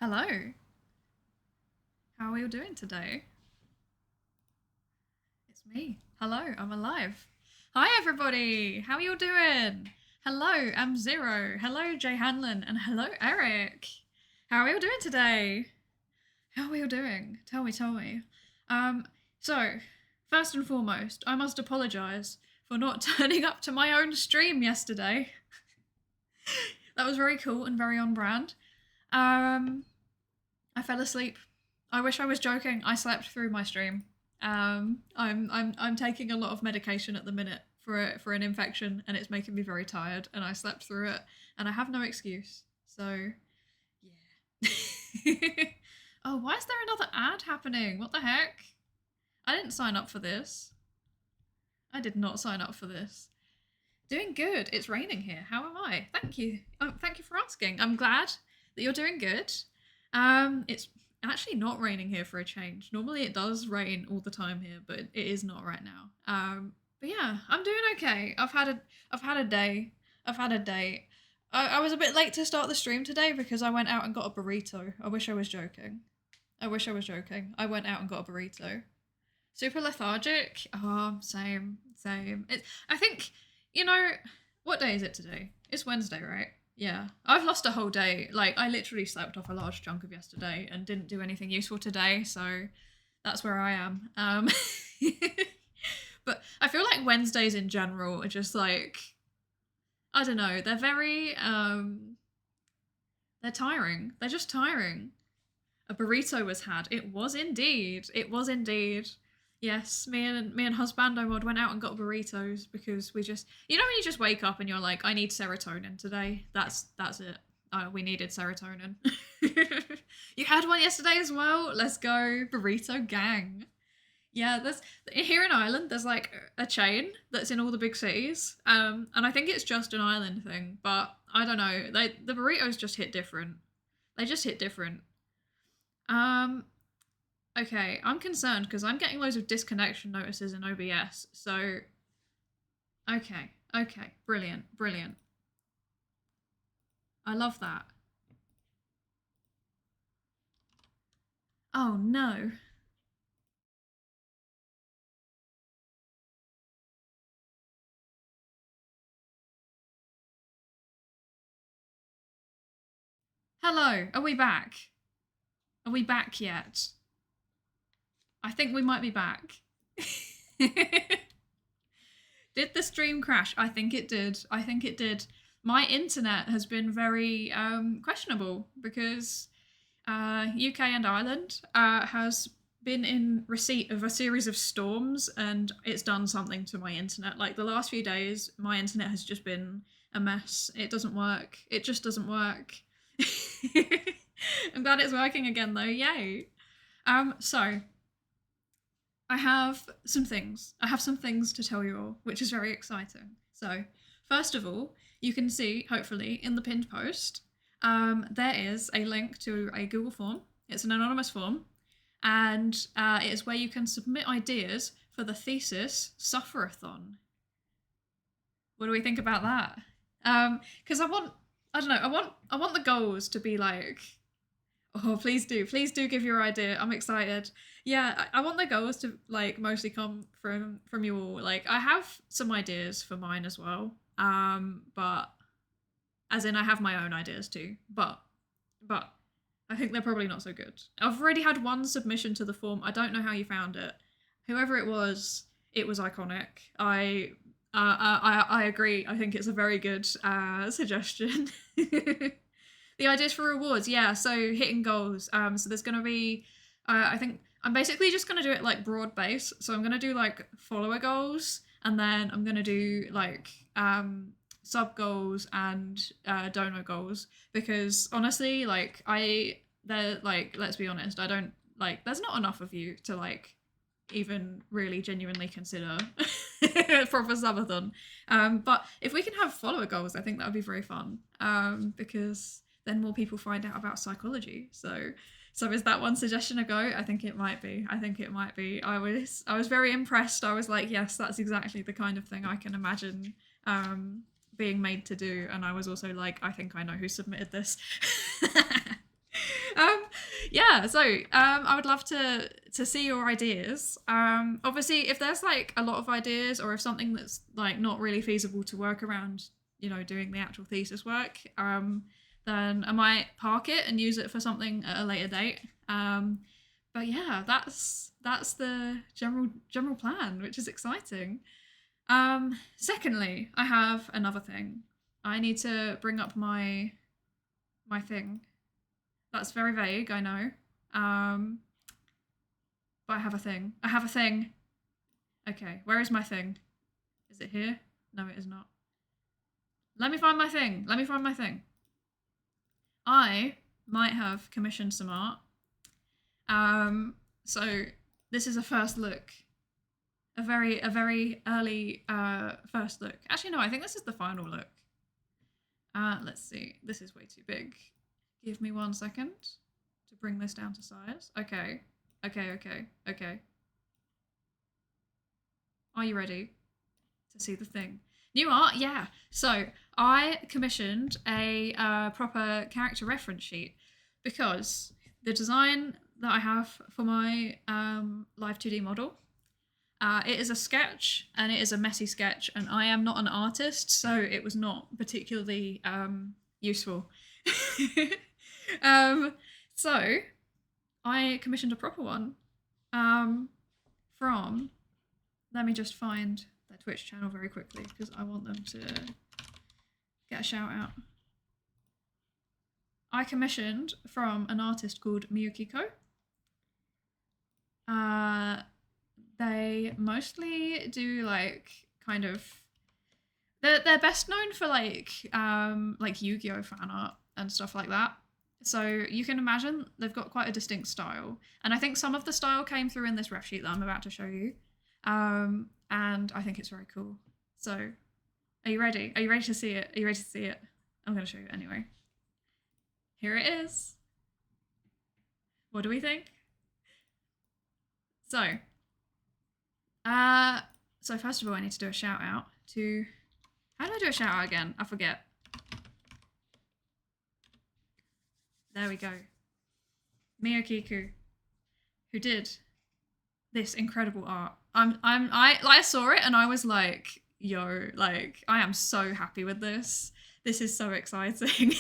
Hello, how are you doing today? It's me. Hello, I'm alive. Hi everybody, how are you doing? Hello, I'm Zero. Hello, Jay Hanlon, and hello, Eric. How are you doing today? How are you doing? Tell me. Um, so, first and foremost, I must apologise for not turning up to my own stream yesterday. That was very cool and very on brand. Um, I fell asleep. I wish I was joking. I slept through my stream. I'm taking a lot of medication at the minute for an infection, and it's making me very tired. And I slept through it, and I have no excuse. So, yeah. Oh, why is there another ad happening? What the heck? I didn't sign up for this. I did not sign up for this. Doing good. It's raining here. How am I? Thank you. Thank you for asking. I'm glad that you're doing good. It's actually not raining here for a change. Normally it does rain all the time here, but it is not right now. But yeah, I'm doing okay. I've had a day. I've had a day. I was a bit late to start the stream today because I went out and got a burrito. I wish I was joking. I wish I was joking. I went out and got a burrito. Super lethargic. Oh, same. I think, you know, what day is it today? It's Wednesday, right? Yeah. I've lost a whole day. Like, I literally slept off a large chunk of yesterday and didn't do anything useful today, so that's where I am. But I feel like Wednesdays in general are just like, I don't know, they're tiring. They're just tiring. A burrito was had. It was indeed. It was indeed. Yes, me and husbando mod went out and got burritos because we just, you know, when you just wake up and you're like, I need serotonin today. That's it. We needed serotonin. You had one yesterday as well. Let's go, burrito gang. Yeah, there's here in Ireland. There's like a chain that's in all the big cities, and I think it's just an island thing. But I don't know. The burritos just hit different. They just hit different. Um, okay, I'm concerned because I'm getting loads of disconnection notices in OBS. So, okay, brilliant. I love that. Oh no. Hello, are we back? Are we back yet? I think we might be back. Did the stream crash? I think it did. I think it did. My internet has been very questionable because UK and Ireland has been in receipt of a series of storms and it's done something to my internet. Like the last few days, my internet has just been a mess. It doesn't work. It just doesn't work. I'm glad it's working again though. Yay. So I have some things. I have some things to tell you all, which is very exciting. So, first of all, you can see, hopefully, in the pinned post, there is a link to a Google form. It's an anonymous form, and it is where you can submit ideas for the thesis sufferathon. What do we think about that? Because I don't know, I want the goals to be like, oh, please do give your idea. I'm excited. Yeah, I want the goals to like mostly come from you all. Like, I have some ideas for mine as well. But as in, I have my own ideas too. But I think they're probably not so good. I've already had one submission to the form. I don't know how you found it. Whoever it was iconic. I agree. I think it's a very good suggestion. The ideas for rewards, yeah. So hitting goals. So there's gonna be, I think I'm basically just gonna do it like broad base. So I'm gonna do like follower goals, and then I'm gonna do like sub goals and donor goals because honestly, like they're like, let's be honest, I don't like. There's not enough of you to like even really genuinely consider proper subathon. But if we can have follower goals, I think that would be very fun. Because then more people find out about psychology. So is that one suggestion a go? I think it might be. I was very impressed. I was like, yes, that's exactly the kind of thing I can imagine being made to do. And I was also like, I think I know who submitted this. Yeah, so I would love to see your ideas. Obviously, if there's like a lot of ideas, or if something that's like not really feasible to work around, doing the actual thesis work, then I might park it and use it for something at a later date. But yeah, that's the general plan, which is exciting. Secondly, I have another thing. I need to bring up my thing. That's very vague, I know. But I have a thing. I have a thing. Okay, where is my thing? Is it here? No, it is not. Let me find my thing. Let me find my thing. I might have commissioned some art. So this is a first look. A very early first look. Actually, no, I think this is the final look. Let's see. This is way too big. Give me 1 second to bring this down to size. Okay. Are you ready to see the thing? New art? Yeah. So I commissioned a proper character reference sheet because the design that I have for my live 2D model, it is a sketch, and it is a messy sketch, and I am not an artist, so it was not particularly useful. So I commissioned a proper one from, let me just find their Twitch channel very quickly because I want them to get a shout out. I commissioned from an artist called Miyukiko. They mostly do like kind of, they're best known for like Yu-Gi-Oh fan art and stuff like that. So you can imagine they've got quite a distinct style, and I think some of the style came through in this ref sheet that I'm about to show you. And I think it's very cool. So are you ready? Are you ready to see it? Are you ready to see it? I'm going to show you anyway. Here it is. What do we think? So first of all, I need to do a shout out to, how do I do a shout out again? I forget. There we go. Miyokiku, who did this incredible art. I saw it and I was like, yo, like, I am so happy with this. This is so exciting.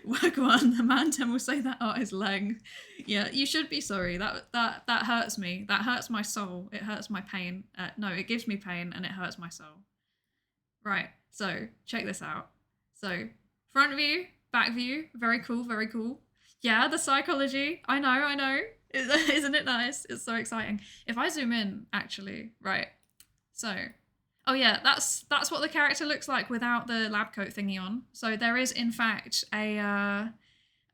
Wagwan, the man will say that art is leng. Yeah, you should be sorry. That hurts me. That hurts my soul. It hurts my pain. No, it gives me pain and it hurts my soul. Right, so check this out. So front view, back view, very cool, very cool. Yeah, the psychology. I know. Isn't it nice? It's so exciting. If I zoom in, actually, right. So, oh yeah, that's what the character looks like without the lab coat thingy on. So there is, in fact, an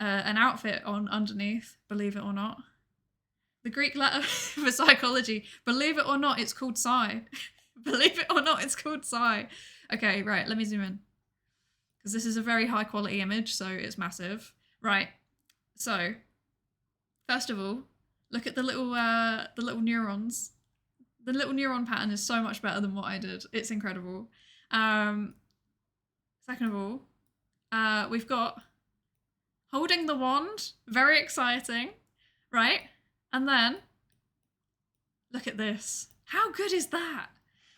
outfit on underneath, believe it or not. The Greek letter for psychology. Believe it or not, it's called Psy. Believe it or not, it's called Psy. Okay, right, let me zoom in. Because this is a very high quality image, so it's massive. Right, so first of all, look at the little neurons. The little neuron pattern is so much better than what I did. It's incredible. Second of all, we've got holding the wand, very exciting, right? And then look at this. How good is that?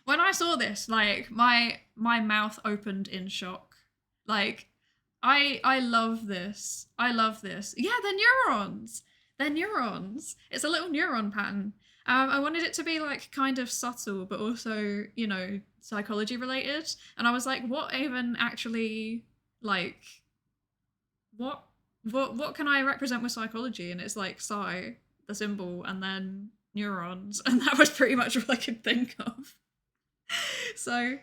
When I saw this, like my mouth opened in shock. Like, I love this. I love this. Yeah, they're neurons. They're neurons. It's a little neuron pattern. I wanted it to be like kind of subtle, but also, you know, psychology related. And I was like, what even actually, like, what can I represent with psychology? And it's like psi, the symbol, and then neurons. And that was pretty much what I could think of. So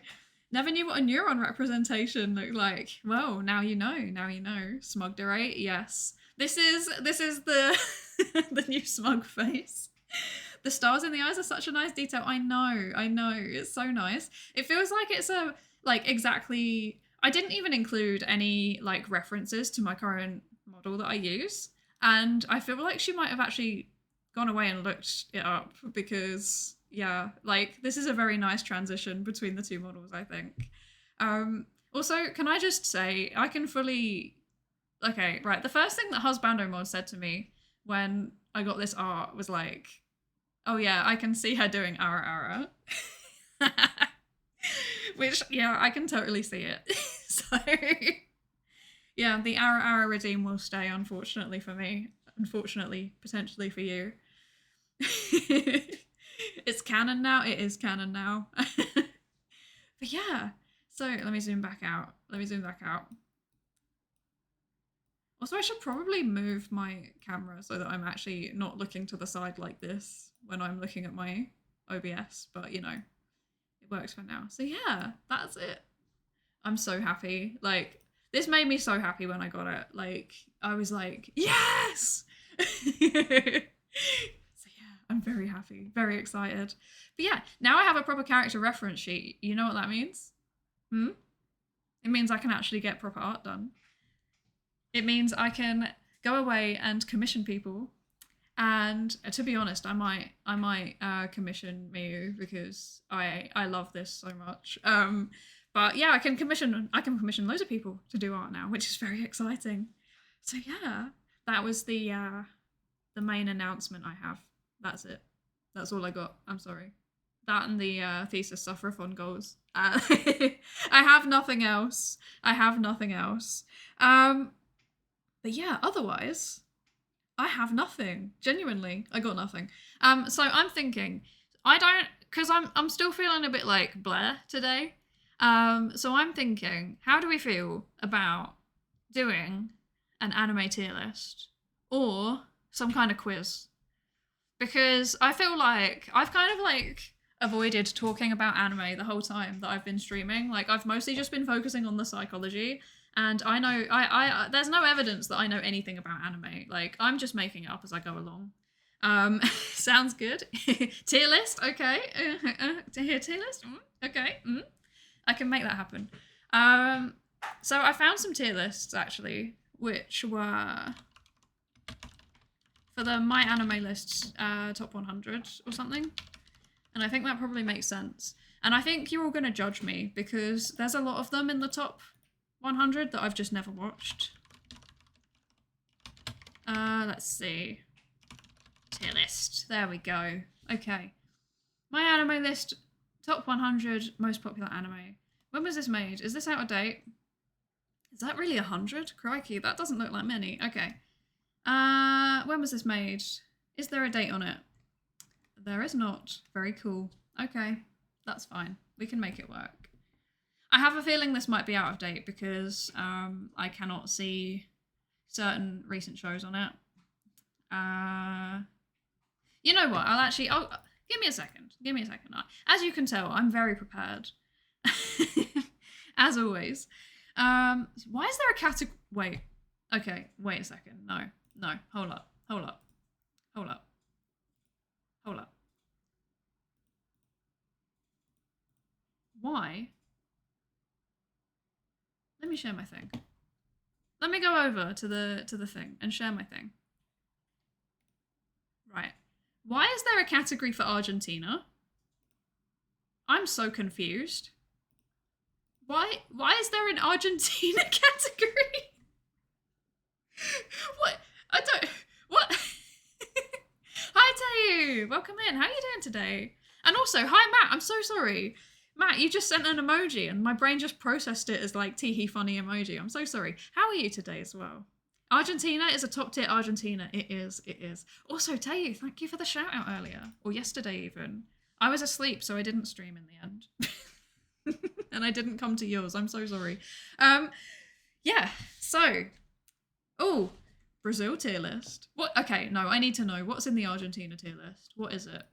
never knew what a neuron representation looked like. Well, now you know. Now you know. Smugdere, yes. This is the the new smug face. The stars in the eyes are such a nice detail. I know. It's so nice. It feels like it's exactly. I didn't even include any like references to my current model that I use, and I feel like she might have actually gone away and looked it up because yeah, like this is a very nice transition between the two models, I think. Also, can I just say I can fully Okay, right. The first thing that Husbando Mod said to me when I got this art was like, oh yeah, I can see her doing ara ara. Which, yeah, I can totally see it. So, yeah, the ara ara redeem will stay, unfortunately for me. Unfortunately, potentially for you. It's canon now. It is canon now. But yeah, so let me zoom back out. Also, I should probably move my camera so that I'm actually not looking to the side like this when I'm looking at my OBS, but you know, it works for now. So yeah, that's it. I'm so happy. Like, this made me so happy when I got it. Like, I was like, yes! So yeah, I'm very happy, very excited. But yeah, now I have a proper character reference sheet. You know what that means? It means I can actually get proper art done. It means I can go away and commission people. And to be honest, I might commission Miyu because I love this so much. But yeah, I can commission loads of people to do art now, which is very exciting. So yeah, that was the main announcement I have. That's it. That's all I got. I'm sorry. That and the thesis suffrathon goals. I have nothing else. But yeah, otherwise, I have nothing. Genuinely, I got nothing. So I'm thinking, because I'm still feeling a bit like Blair today. So I'm thinking, how do we feel about doing an anime tier list or some kind of quiz? Because I feel like I've kind of like avoided talking about anime the whole time that I've been streaming. Like, I've mostly just been focusing on the psychology, and I know I there's no evidence that I know anything about anime. Like, I'm just making it up as I go along. Sounds good. Tier list, okay. To hear tier list, okay. I can make that happen. So I found some tier lists actually, which were for the My Anime Lists top 100 or something. And I think that probably makes sense. And I think you're all going to judge me because there's a lot of them in the top 100 that I've just never watched. Let's see. Tier list. There we go. Okay. My Anime List, top 100 most popular anime. When was this made? Is this out of date? Is that really 100? Crikey, that doesn't look like many. Okay. When was this made? Is there a date on it? There is not. Very cool. Okay, that's fine. We can make it work. I have a feeling this might be out of date because I cannot see certain recent shows on it. You know what? I'll give me a second. As you can tell, I'm very prepared. As always. Why is there a category? Wait. Okay, wait a second. No. Hold up. Why? Let me share my thing. Let me go over to the thing and share my thing. Right. Why is there a category for Argentina? I'm so confused. Why is there an Argentina category? What? What? Hi Tayu! Welcome in. How are you doing today? And also, hi Matt, I'm so sorry. Matt, you just sent an emoji and my brain just processed it as like teehee funny emoji. I'm so sorry. How are you today as well? Argentina is a top tier Argentina. It is. Also, Tayu, thank you for the shout out earlier. Or yesterday even. I was asleep, so I didn't stream in the end. And I didn't come to yours. I'm so sorry. Yeah, so. Oh, Brazil tier list. What? Okay, no, I need to know. What's in the Argentina tier list? What is it?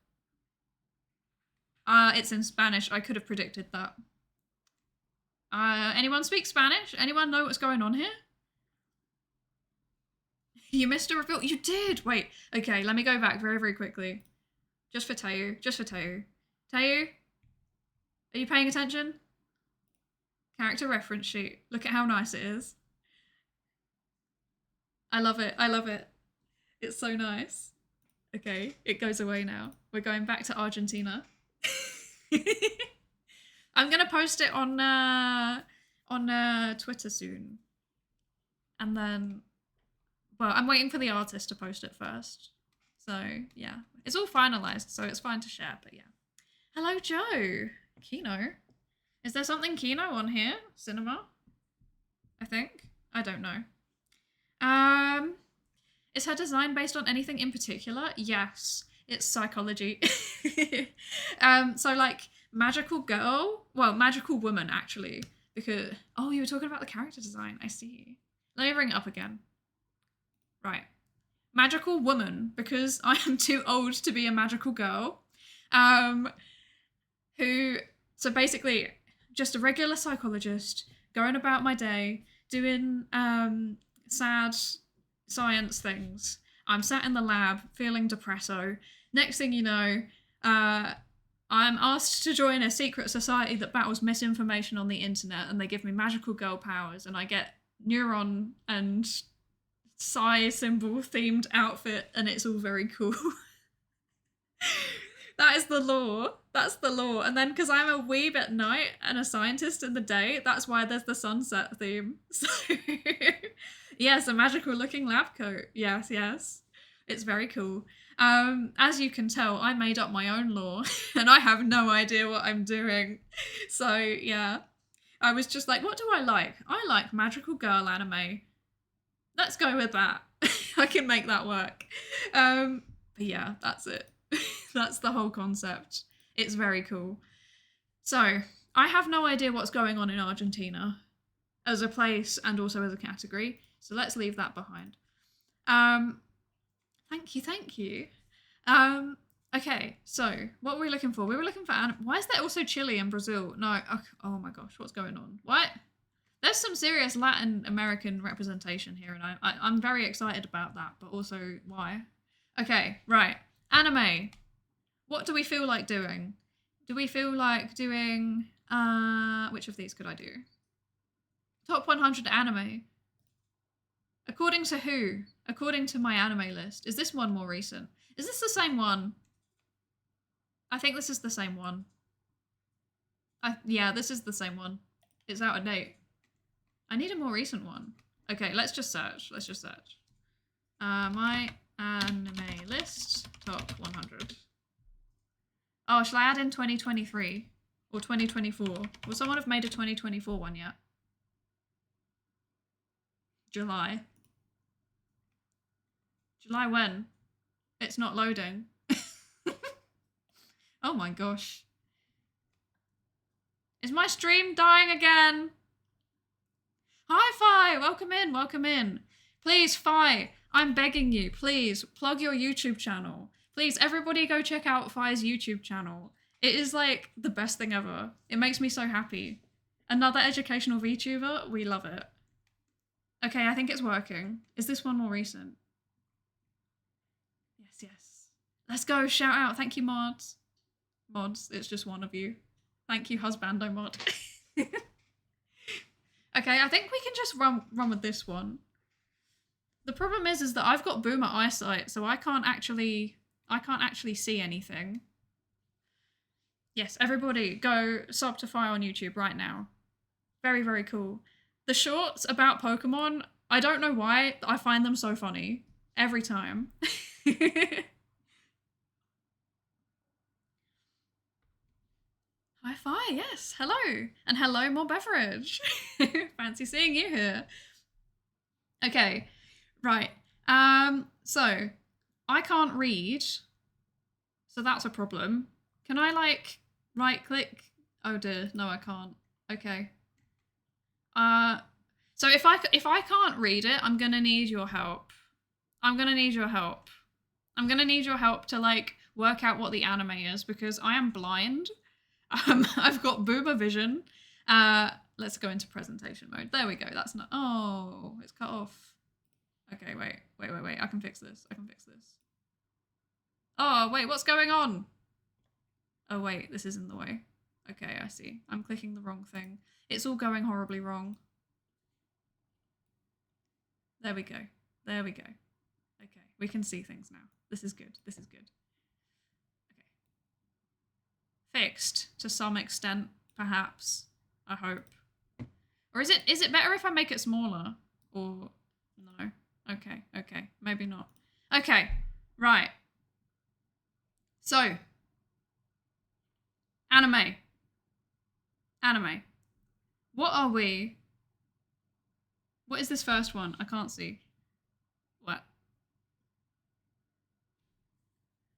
It's in Spanish. I could have predicted that. Anyone speak Spanish? Anyone know what's going on here? You missed a reveal? You did! Wait, okay, let me go back very, very quickly. Just for Tayu. Tayu? Are you paying attention? Character reference sheet. Look at how nice it is. I love it. It's so nice. Okay, it goes away now. We're going back to Argentina. I'm gonna post it on Twitter soon. And then, well, I'm waiting for the artist to post it first. So, yeah. It's all finalized, so it's fine to share, but yeah. Hello, Joe. Kino. Is there something Kino on here? Cinema? I think. I don't know. Is her design based on anything in particular? Yes. It's psychology. So like magical girl, well, magical woman actually, because oh, you were talking about the character design. I see. Let me bring it up again. Right. Magical woman, because I am too old to be a magical girl. Who, so basically just a regular psychologist going about my day doing sad science things. I'm sat in the lab feeling depresso. Next thing you know, I'm asked to join a secret society that battles misinformation on the internet, and they give me magical girl powers, and I get neuron and psi symbol themed outfit, and it's all very cool. That is the lore. That's the lore. And then because I'm a weeb at night and a scientist in the day, that's why there's the sunset theme. So yes, a magical looking lab coat. Yes, yes. It's very cool. As you can tell, I made up my own lore and I have no idea what I'm doing. So yeah, I was just like, what do I like? I like magical girl anime. Let's go with that. I can make that work. But yeah, that's it. That's the whole concept. It's very cool. So, I have no idea what's going on in Argentina as a place and also as a category. So let's leave that behind. Thank you. Okay, so what were we looking for? We were looking for why is there also Chile in Brazil? No, oh my gosh, what's going on? What? There's some serious Latin American representation here, and I'm very excited about that, but also why? Okay, right. Anime. What do we feel like doing? Do we feel like doing, which of these could I do? Top 100 anime. According to who? According to my anime list. Is this one more recent? Is this the same one? I think this is the same one. Yeah, this is the same one. It's out of date. I need a more recent one. Okay, let's just search. Let's just search. My anime list, top 100. Oh, shall I add in 2023 or 2024? Will someone have made a 2024 one yet? July. July when? It's not loading. Oh my gosh. Is my stream dying again? Hi, Fi! Welcome in, welcome in. Please, Fi, I'm begging you, please, plug your YouTube channel. Please, everybody go check out Fi's YouTube channel. It is like the best thing ever. It makes me so happy. Another educational VTuber, we love it. Okay, I think it's working. Is this one more recent? Yes, yes. Let's go, shout out. Thank you, mods. Mods, it's just one of you. Thank you, husbando mod. Okay, I think we can just run with this one. The problem is that I've got boomer eyesight, so I can't actually see anything. Yes, everybody go sub to Fi on YouTube right now. Very, very cool. The shorts about Pokemon, I don't know why, I find them so funny. Every time. Hi, Fi, yes, hello. And hello, more beverage. Fancy seeing you here. Okay, right. So, I can't read, so that's a problem. Can I, like, right-click? Oh dear, no I can't. Okay. So if I can't read it, I'm gonna need your help. I'm gonna need your help. I'm gonna need your help to, like, work out what the anime is, because I am blind. I've got boomer vision. Let's go into presentation mode. There we go. That's not. Oh, it's cut off. Okay, wait. I can fix this. Oh, wait, what's going on? Oh, wait, this is in the way. Okay, I see. I'm clicking the wrong thing. It's all going horribly wrong. There we go. Okay, we can see things now. This is good. Okay. Fixed to some extent, perhaps. I hope. Or is it better if I make it smaller? Or No. Okay, okay. Maybe not. Okay, right. So, anime. Anime. What are we? What is this first one? I can't see. What?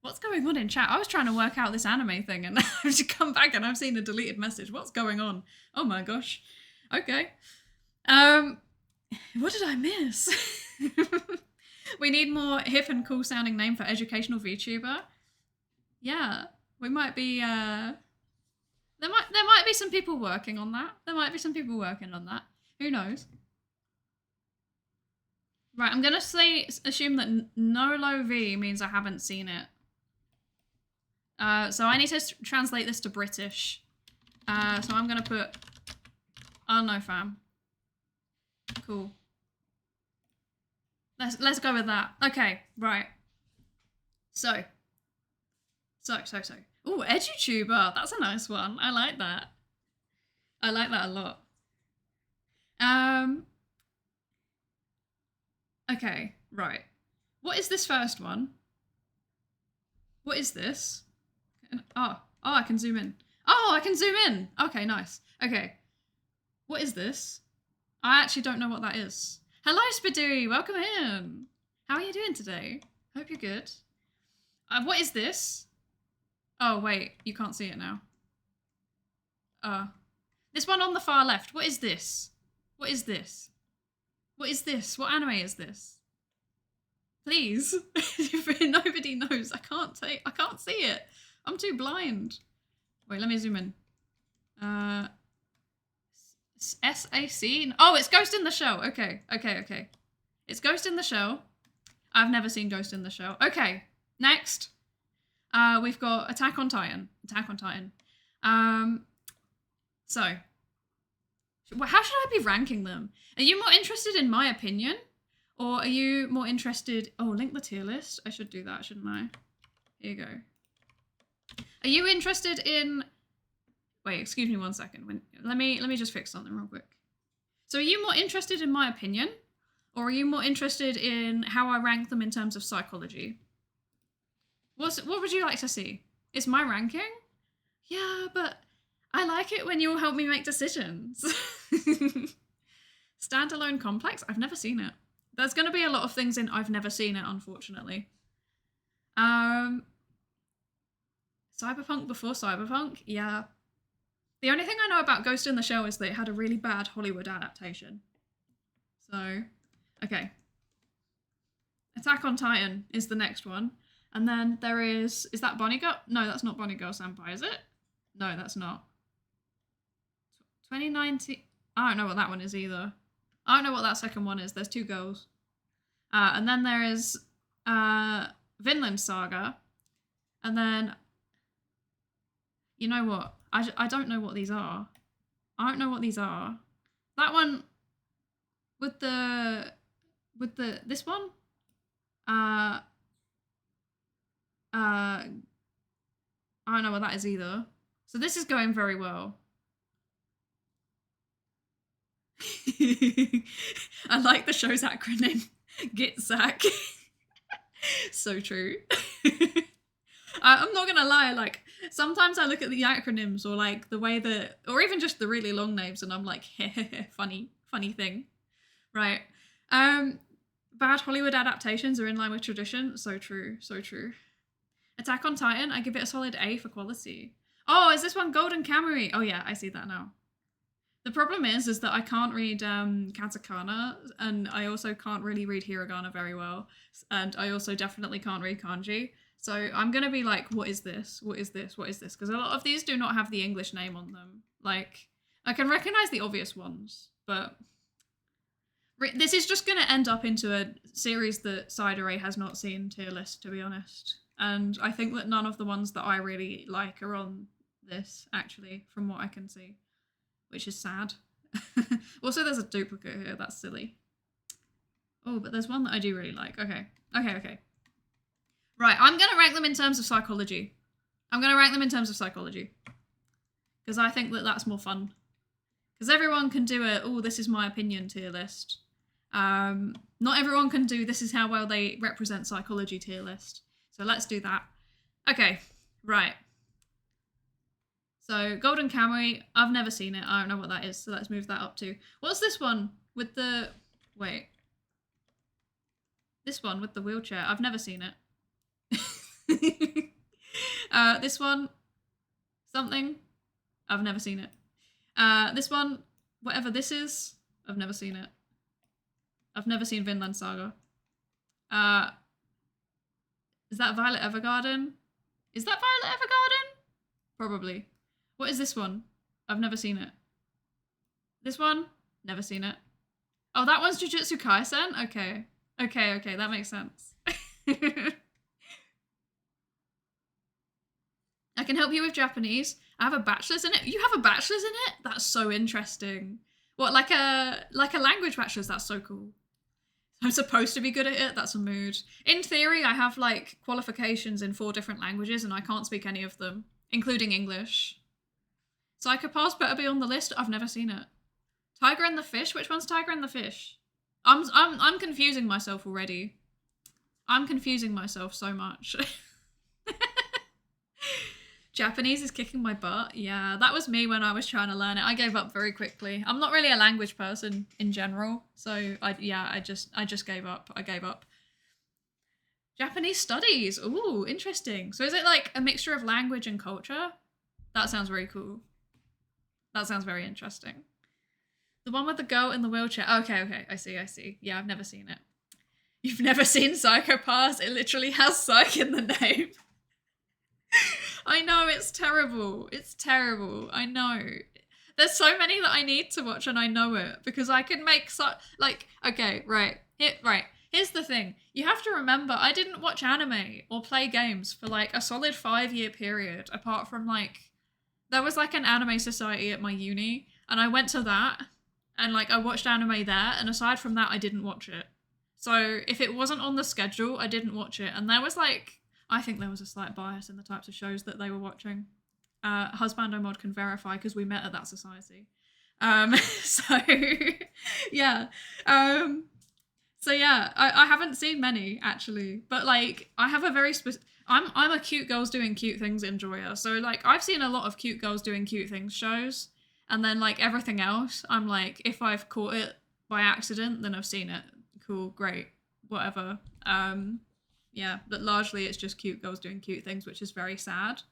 What's going on in chat? I was trying to work out this anime thing and I've just come back and I've seen a deleted message. What's going on? Oh my gosh. Okay. What did I miss? We need more hip and cool sounding name for educational VTuber. Yeah, we might be there might be some people working on that. Who knows? Right, I'm gonna assume that Nolo V means I haven't seen it. So I need to translate this to British. So I'm gonna put, oh no fam. Cool. Let's go with that. Okay, right. So. Ooh, EduTuber. That's a nice one. I like that. I like that a lot. Okay, right. What is this first one? What is this? Oh, I can zoom in. Oh, I can zoom in. Okay, nice. Okay. What is this? I actually don't know what that is. Hello, Psydere. Welcome in. How are you doing today? Hope you're good. What is this? Oh, wait. You can't see it now. This one on the far left. What is this? What is this? What is this? What anime is this? Please. Nobody knows. I can't see it. I'm too blind. Wait, let me zoom in. SAC? Oh, it's Ghost in the Shell. Okay. It's Ghost in the Shell. I've never seen Ghost in the Shell. Okay, next. We've got Attack on Titan. So, how should I be ranking them? Are you more interested in my opinion? Or are you more interested... Oh, link the tier list. I should do that, shouldn't I? Here you go. Are you interested in... Wait, excuse me 1 second. Let me just fix something real quick. So are you more interested in my opinion? Or are you more interested in how I rank them in terms of psychology? What would you like to see? Is my ranking? Yeah, but I like it when you'll help me make decisions. Standalone Complex? I've never seen it. There's going to be a lot of things in I've never seen it, unfortunately. Cyberpunk before Cyberpunk? Yeah. The only thing I know about Ghost in the Shell is that it had a really bad Hollywood adaptation. So, okay. Attack on Titan is the next one. And then there is that Bonnie Girl? No, that's not Bonnie Girl Senpai, is it? No, that's not. 2019. I don't know what that one is either. I don't know what that second one is. There's two girls. And then there is Vinland Saga. And then, you know what? I don't know what these are. I don't know what these are. That one with this one? I don't know what that is either. So this is going very well. I like the show's acronym. GITSAC. So true. I'm not gonna lie, like, sometimes I look at the acronyms or like the way that, or even just the really long names and I'm like, funny thing. Right. Bad Hollywood adaptations are in line with tradition. So true. Attack on Titan, I give it a solid A for quality. Oh, is this one Golden Kamuy? Oh yeah, I see that now. The problem is that I can't read katakana, and I also can't really read hiragana very well, and I also definitely can't read kanji. So I'm gonna be like, what is this? What is this? What is this? Because a lot of these do not have the English name on them. Like, I can recognize the obvious ones, but this is just gonna end up into a series that Psydere has not seen tier list, to be honest. And I think that none of the ones that I really like are on this, actually, from what I can see. Which is sad. Also, there's a duplicate here. That's silly. Oh, but there's one that I do really like. Okay. Right, I'm going to rank them in terms of psychology. Because I think that that's more fun. Because everyone can do a, oh, this is my opinion tier list. Not everyone can do this is how well they represent psychology tier list. So let's do that. Okay, right. So Golden Camry, I've never seen it. I don't know what that is. So let's move that up to. What's this one with the, wait. This one with the wheelchair. I've never seen it. This one, something. I've never seen it. This one, whatever this is, I've never seen it. I've never seen Vinland Saga. Is that Violet Evergarden? Is that Violet Evergarden? Probably. What is this one? I've never seen it. This one? Never seen it. Oh, that one's Jujutsu Kaisen? Okay. Okay, that makes sense. I can help you with Japanese. I have a bachelor's in it. You have a bachelor's in it? That's so interesting. What, like a language bachelor's? That's so cool. I'm supposed to be good at it? That's a mood. In theory, I have like qualifications in 4 different languages and I can't speak any of them, including English. Psychopaths better be on the list. I've never seen it. Tiger and the Fish? Which one's Tiger and the Fish? I'm confusing myself already. I'm confusing myself so much. Japanese is kicking my butt. Yeah, that was me when I was trying to learn it. I gave up very quickly. I'm not really a language person in general, so I just gave up. I gave up. Japanese studies. Ooh, interesting. So is it like a mixture of language and culture? That sounds very cool. That sounds very interesting. The one with the girl in the wheelchair. Okay. I see. Yeah, I've never seen it. You've never seen Psychopaths? It literally has psych in the name. I know, it's terrible. It's terrible. I know. There's so many that I need to watch and I know it because I can make okay, right. Here's the thing. You have to remember, I didn't watch anime or play games for like a solid 5-year period apart from like, there was like an anime society at my uni and I went to that and like I watched anime there and aside from that, I didn't watch it. So if it wasn't on the schedule, I didn't watch it. And there was like, I think there was a slight bias in the types of shows that they were watching. Husbando Mod can verify because we met at that society. So yeah. I haven't seen many actually, but like I have a very I'm a cute girls doing cute things enjoyer. So like I've seen a lot of cute girls doing cute things shows, and then like everything else, I'm like if I've caught it by accident, then I've seen it. Cool, great, whatever. Yeah, but largely it's just cute girls doing cute things, which is very sad.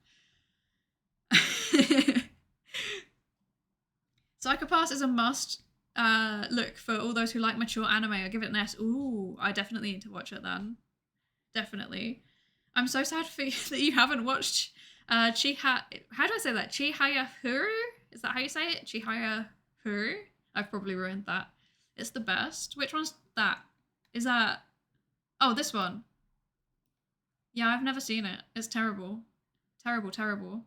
Psychopaths is a must look for all those who like mature anime. I give it an S. Ooh, I definitely need to watch it then. Definitely. I'm so sad for you that you haven't watched how do I say that? Chihayahuru? Is that how you say it? Chihayahuru? I've probably ruined that. It's the best. Which one's that? Is that... Oh, this one. Yeah, I've never seen it. It's terrible. Terrible.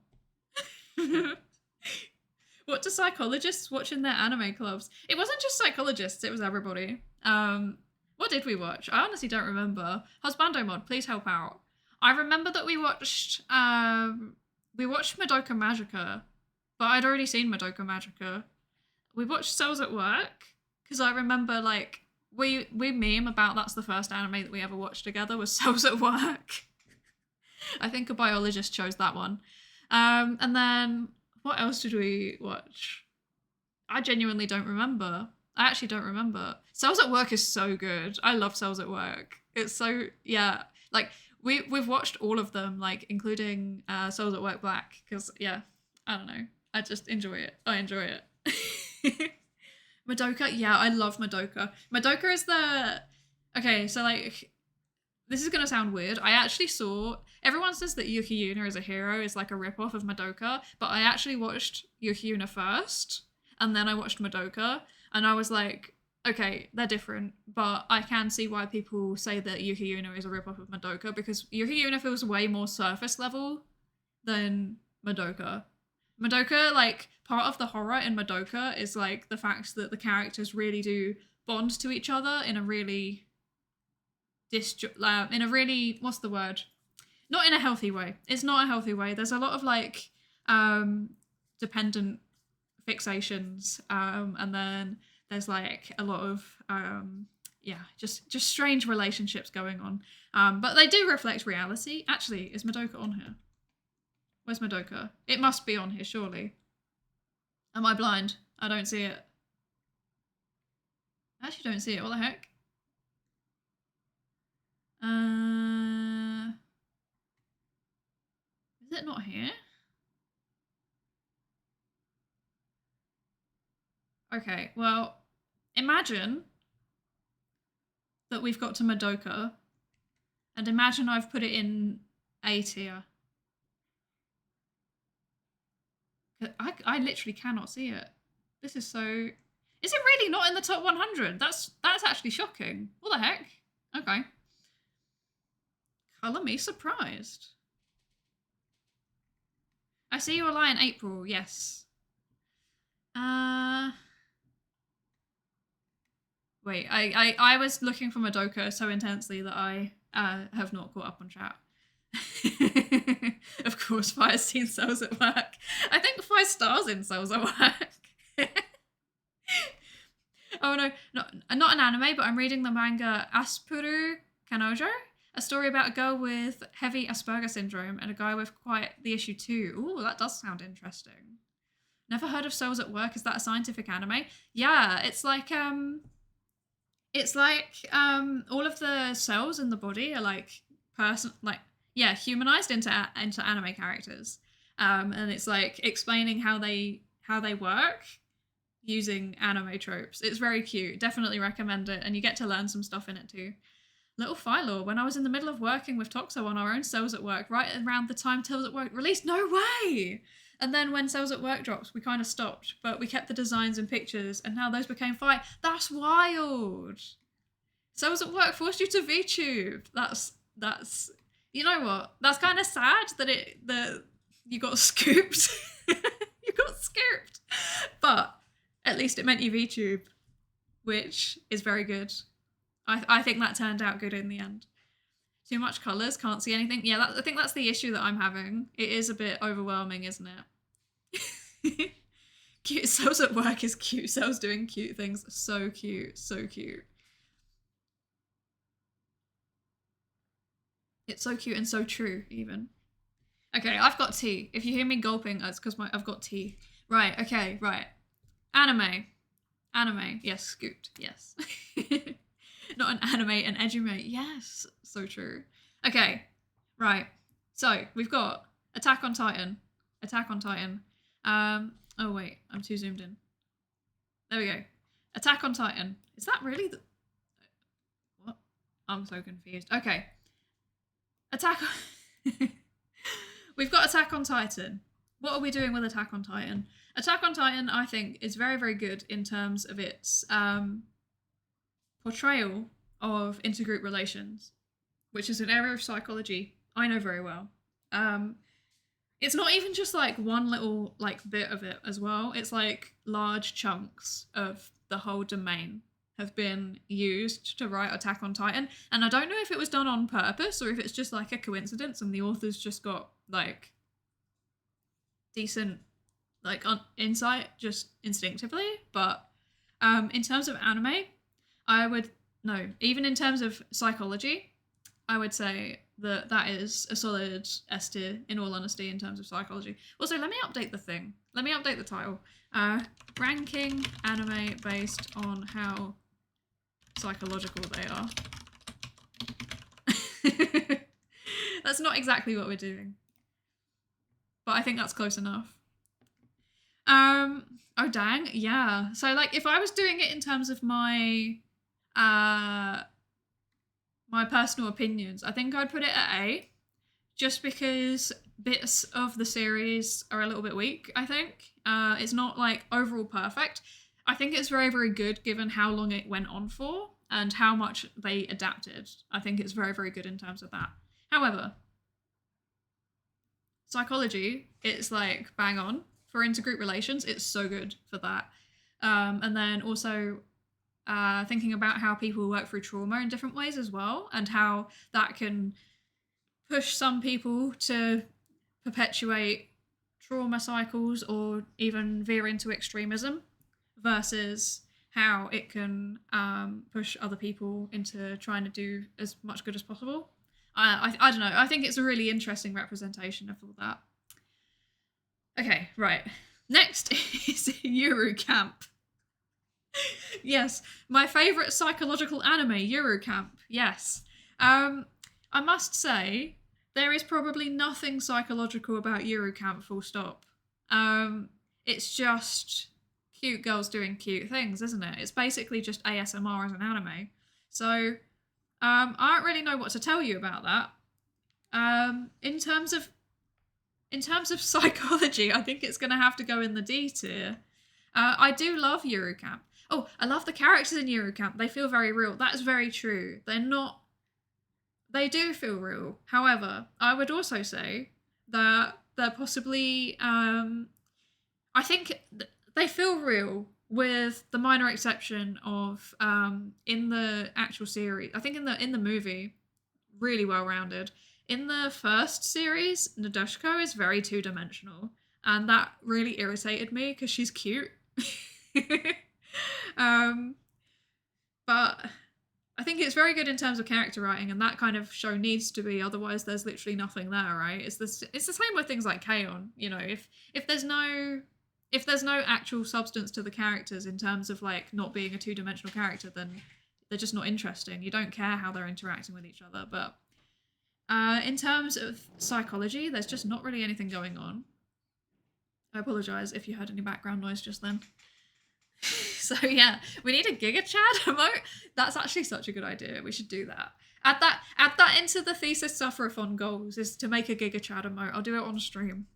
What do psychologists watch in their anime clubs? It wasn't just psychologists, it was everybody. What did we watch? I honestly don't remember. Husbando Mod, please help out. I remember that we watched Madoka Magica, but I'd already seen Madoka Magica. We watched Cells at Work, because I remember like we meme about that's the first anime that we ever watched together was Cells at Work. I think a biologist chose that one. And then what else did we watch? I genuinely don't remember. I actually don't remember. Cells at Work is so good. I love Cells at Work. It's so, yeah. Like, we've watched all of them, like, including Cells at Work Black. Because, yeah, I don't know. I just enjoy it. I enjoy it. Madoka, yeah, I love Madoka. Madoka is the... Okay, so, like... This is going to sound weird. I actually saw... Everyone says that Yuki Yuna is a hero, is like a ripoff of Madoka, but I actually watched Yuki Yuna first, and then I watched Madoka, and I was like, okay, they're different, but I can see why people say that Yuki Yuna is a ripoff of Madoka, because Yuki Yuna feels way more surface level than Madoka. Madoka, like, part of the horror in Madoka is, like, the fact that the characters really do bond to each other in a really... what's the word? Not in a healthy way. It's not a healthy way. There's a lot of like dependent fixations, and then there's like a lot of yeah, just strange relationships going on. But they do reflect reality. Actually, is Madoka on here? Where's Madoka? It must be on here, surely. Am I blind? I don't see it. I actually don't see it. What the heck? Is it not here? Okay, well, imagine that we've got to Madoka, and imagine I've put it in A tier. I literally cannot see it. This is so... Is it really not in the top 100? That's actually shocking. What the heck? Okay. Colour me surprised. I see you lie in April, yes. Wait, I was looking for Madoka so intensely that I have not caught up on chat. Of course, Fire's seen Cells at Work. I think 5 stars in Cells at Work. Oh no, not an anime, but I'm reading the manga Asperu Kanojo, a story about a girl with heavy Asperger syndrome and a guy with quite the issue too. Ooh, that does sound interesting. Never heard of Cells at Work. Is that a scientific anime? Yeah, it's like all of the cells in the body are like humanized into anime characters. And it's like explaining how they work using anime tropes. It's very cute. Definitely recommend it, and you get to learn some stuff in it too. Little Phylor, when I was in the middle of working with Toxo on our own Cells at Work, right around the time Cells at Work released. No way! And then when Cells at Work dropped, we kind of stopped, but we kept the designs and pictures, and now those became Fire. That's wild! Cells at Work forced you to VTube. That's you know what? That's kind of sad that you got scooped. You got scooped. But at least it meant you VTube, which is very good. I think that turned out good in the end. Too much colours, can't see anything. Yeah, I think that's the issue that I'm having. It is a bit overwhelming, isn't it? Cute Cells at Work is cute. Cells doing cute things. So cute. So cute. It's so cute and so true, even. Okay, I've got tea. If you hear me gulping, it's because I've got tea. Right, okay, right. Anime. Yes, scooped. Yes. Not an anime, an edume. Yes, so true. Okay, right. So we've got Attack on Titan. Oh wait, I'm too zoomed in. There we go. Attack on Titan. Is that really the... What? I'm so confused. Okay. We've got Attack on Titan. What are we doing with Attack on Titan? Attack on Titan, I think, is very, very good in terms of its portrayal of intergroup relations, which is an area of psychology I know very well. It's not even just like one little like bit of it as well. It's like large chunks of the whole domain have been used to write Attack on Titan, and I don't know if it was done on purpose or if it's just like a coincidence and the authors just got like decent like insight just instinctively. But in terms of anime, even in terms of psychology, I would say that is a solid S tier, in all honesty, in terms of psychology. Also, let me update the thing. Let me update the title. Ranking anime based on how psychological they are. That's not exactly what we're doing, but I think that's close enough. Oh dang, yeah. So like if I was doing it in terms of my personal opinions, I think I'd put it at A, just because bits of the series are a little bit weak, I think. It's not like overall perfect. I think it's very, very good given how long it went on for and how much they adapted. I think it's very, very good in terms of that. However, psychology, it's like bang on. For intergroup relations, it's so good for that. And then also thinking about how people work through trauma in different ways as well, and how that can push some people to perpetuate trauma cycles or even veer into extremism, versus how it can push other people into trying to do as much good as possible. I don't know. I think it's a really interesting representation of all that. Okay, right. Next is Eurocamp. Yes, my favourite psychological anime, Eurocamp. Yes. I must say, there is probably nothing psychological about Eurocamp, full stop. It's just cute girls doing cute things, isn't it? It's basically just ASMR as an anime. So, I don't really know what to tell you about that. In terms of psychology, I think it's going to have to go in the D tier. I do love Eurocamp. Oh, I love the characters in Eurocamp. They feel very real. That is very true. They do feel real. However, I would also say that they're possibly, I think they feel real with the minor exception of, in the actual series, I think in the movie, really well rounded. In the first series, Nadeshiko is very two-dimensional, and that really irritated me because she's cute. But I think it's very good in terms of character writing, and that kind of show needs to be. Otherwise, there's literally nothing there, right? It's the same with things like K-On! You know, if there's no actual substance to the characters in terms of like not being a two-dimensional character, then they're just not interesting. You don't care how they're interacting with each other. But in terms of psychology, there's just not really anything going on. I apologise if you heard any background noise just then. So yeah, we need a Giga Chad emote. That's actually such a good idea. We should do that. Add that into the thesis suffer-a-thon goals, is to make a Giga Chad emote. I'll do it on stream.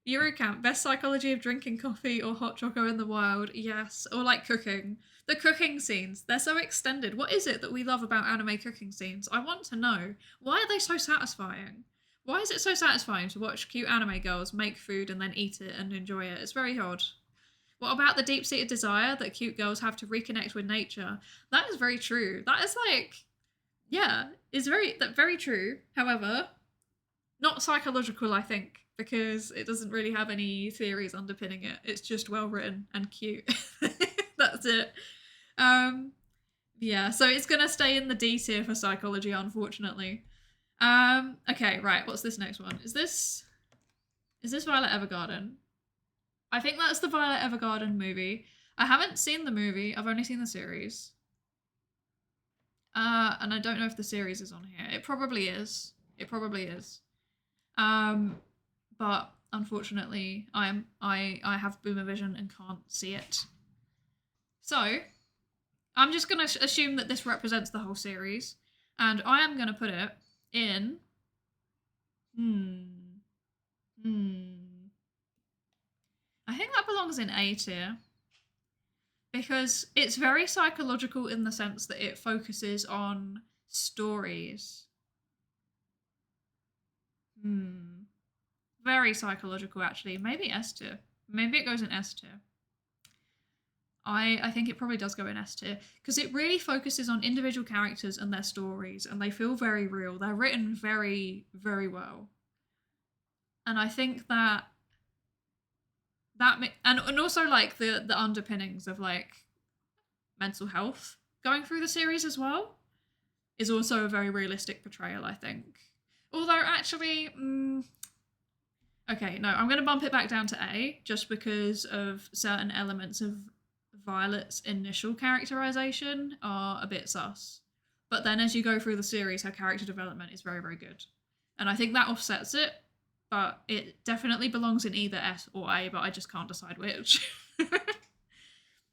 Eurocamp, best psychology of drinking coffee or hot choco in the wild. Yes, or like cooking. The cooking scenes, they're so extended. What is it that we love about anime cooking scenes? I want to know. Why are they so satisfying? Why is it so satisfying to watch cute anime girls make food and then eat it and enjoy it? It's very odd. What about the deep-seated desire that cute girls have to reconnect with nature? That is very true. That is like, yeah, it's very true. However, not psychological, I think, because it doesn't really have any theories underpinning it. It's just well written and cute. That's it. Yeah, so it's gonna stay in the D tier for psychology, unfortunately. Okay, right, what's this next one? Is this Violet Evergarden? I think that's the Violet Evergarden movie. I haven't seen the movie, I've only seen the series. And I don't know if the series is on here. It probably is. It probably is. But unfortunately, I have boomer vision and can't see it. So, I'm just gonna assume that this represents the whole series, and I am gonna put it in. I think that belongs in A tier. Because it's very psychological in the sense that it focuses on stories. Very psychological, actually. Maybe S tier. Maybe it goes in S tier. I think it probably does go in S tier because it really focuses on individual characters and their stories, and they feel very real. They're written very, very well. And I think that and also like the underpinnings of like mental health going through the series as well is also a very realistic portrayal, I think. Although actually, okay, no, I'm going to bump it back down to A just because of certain elements of Violet's initial characterization are a bit sus. But then as you go through the series, her character development is very, very good. And I think that offsets it, but it definitely belongs in either S or A, but I just can't decide which.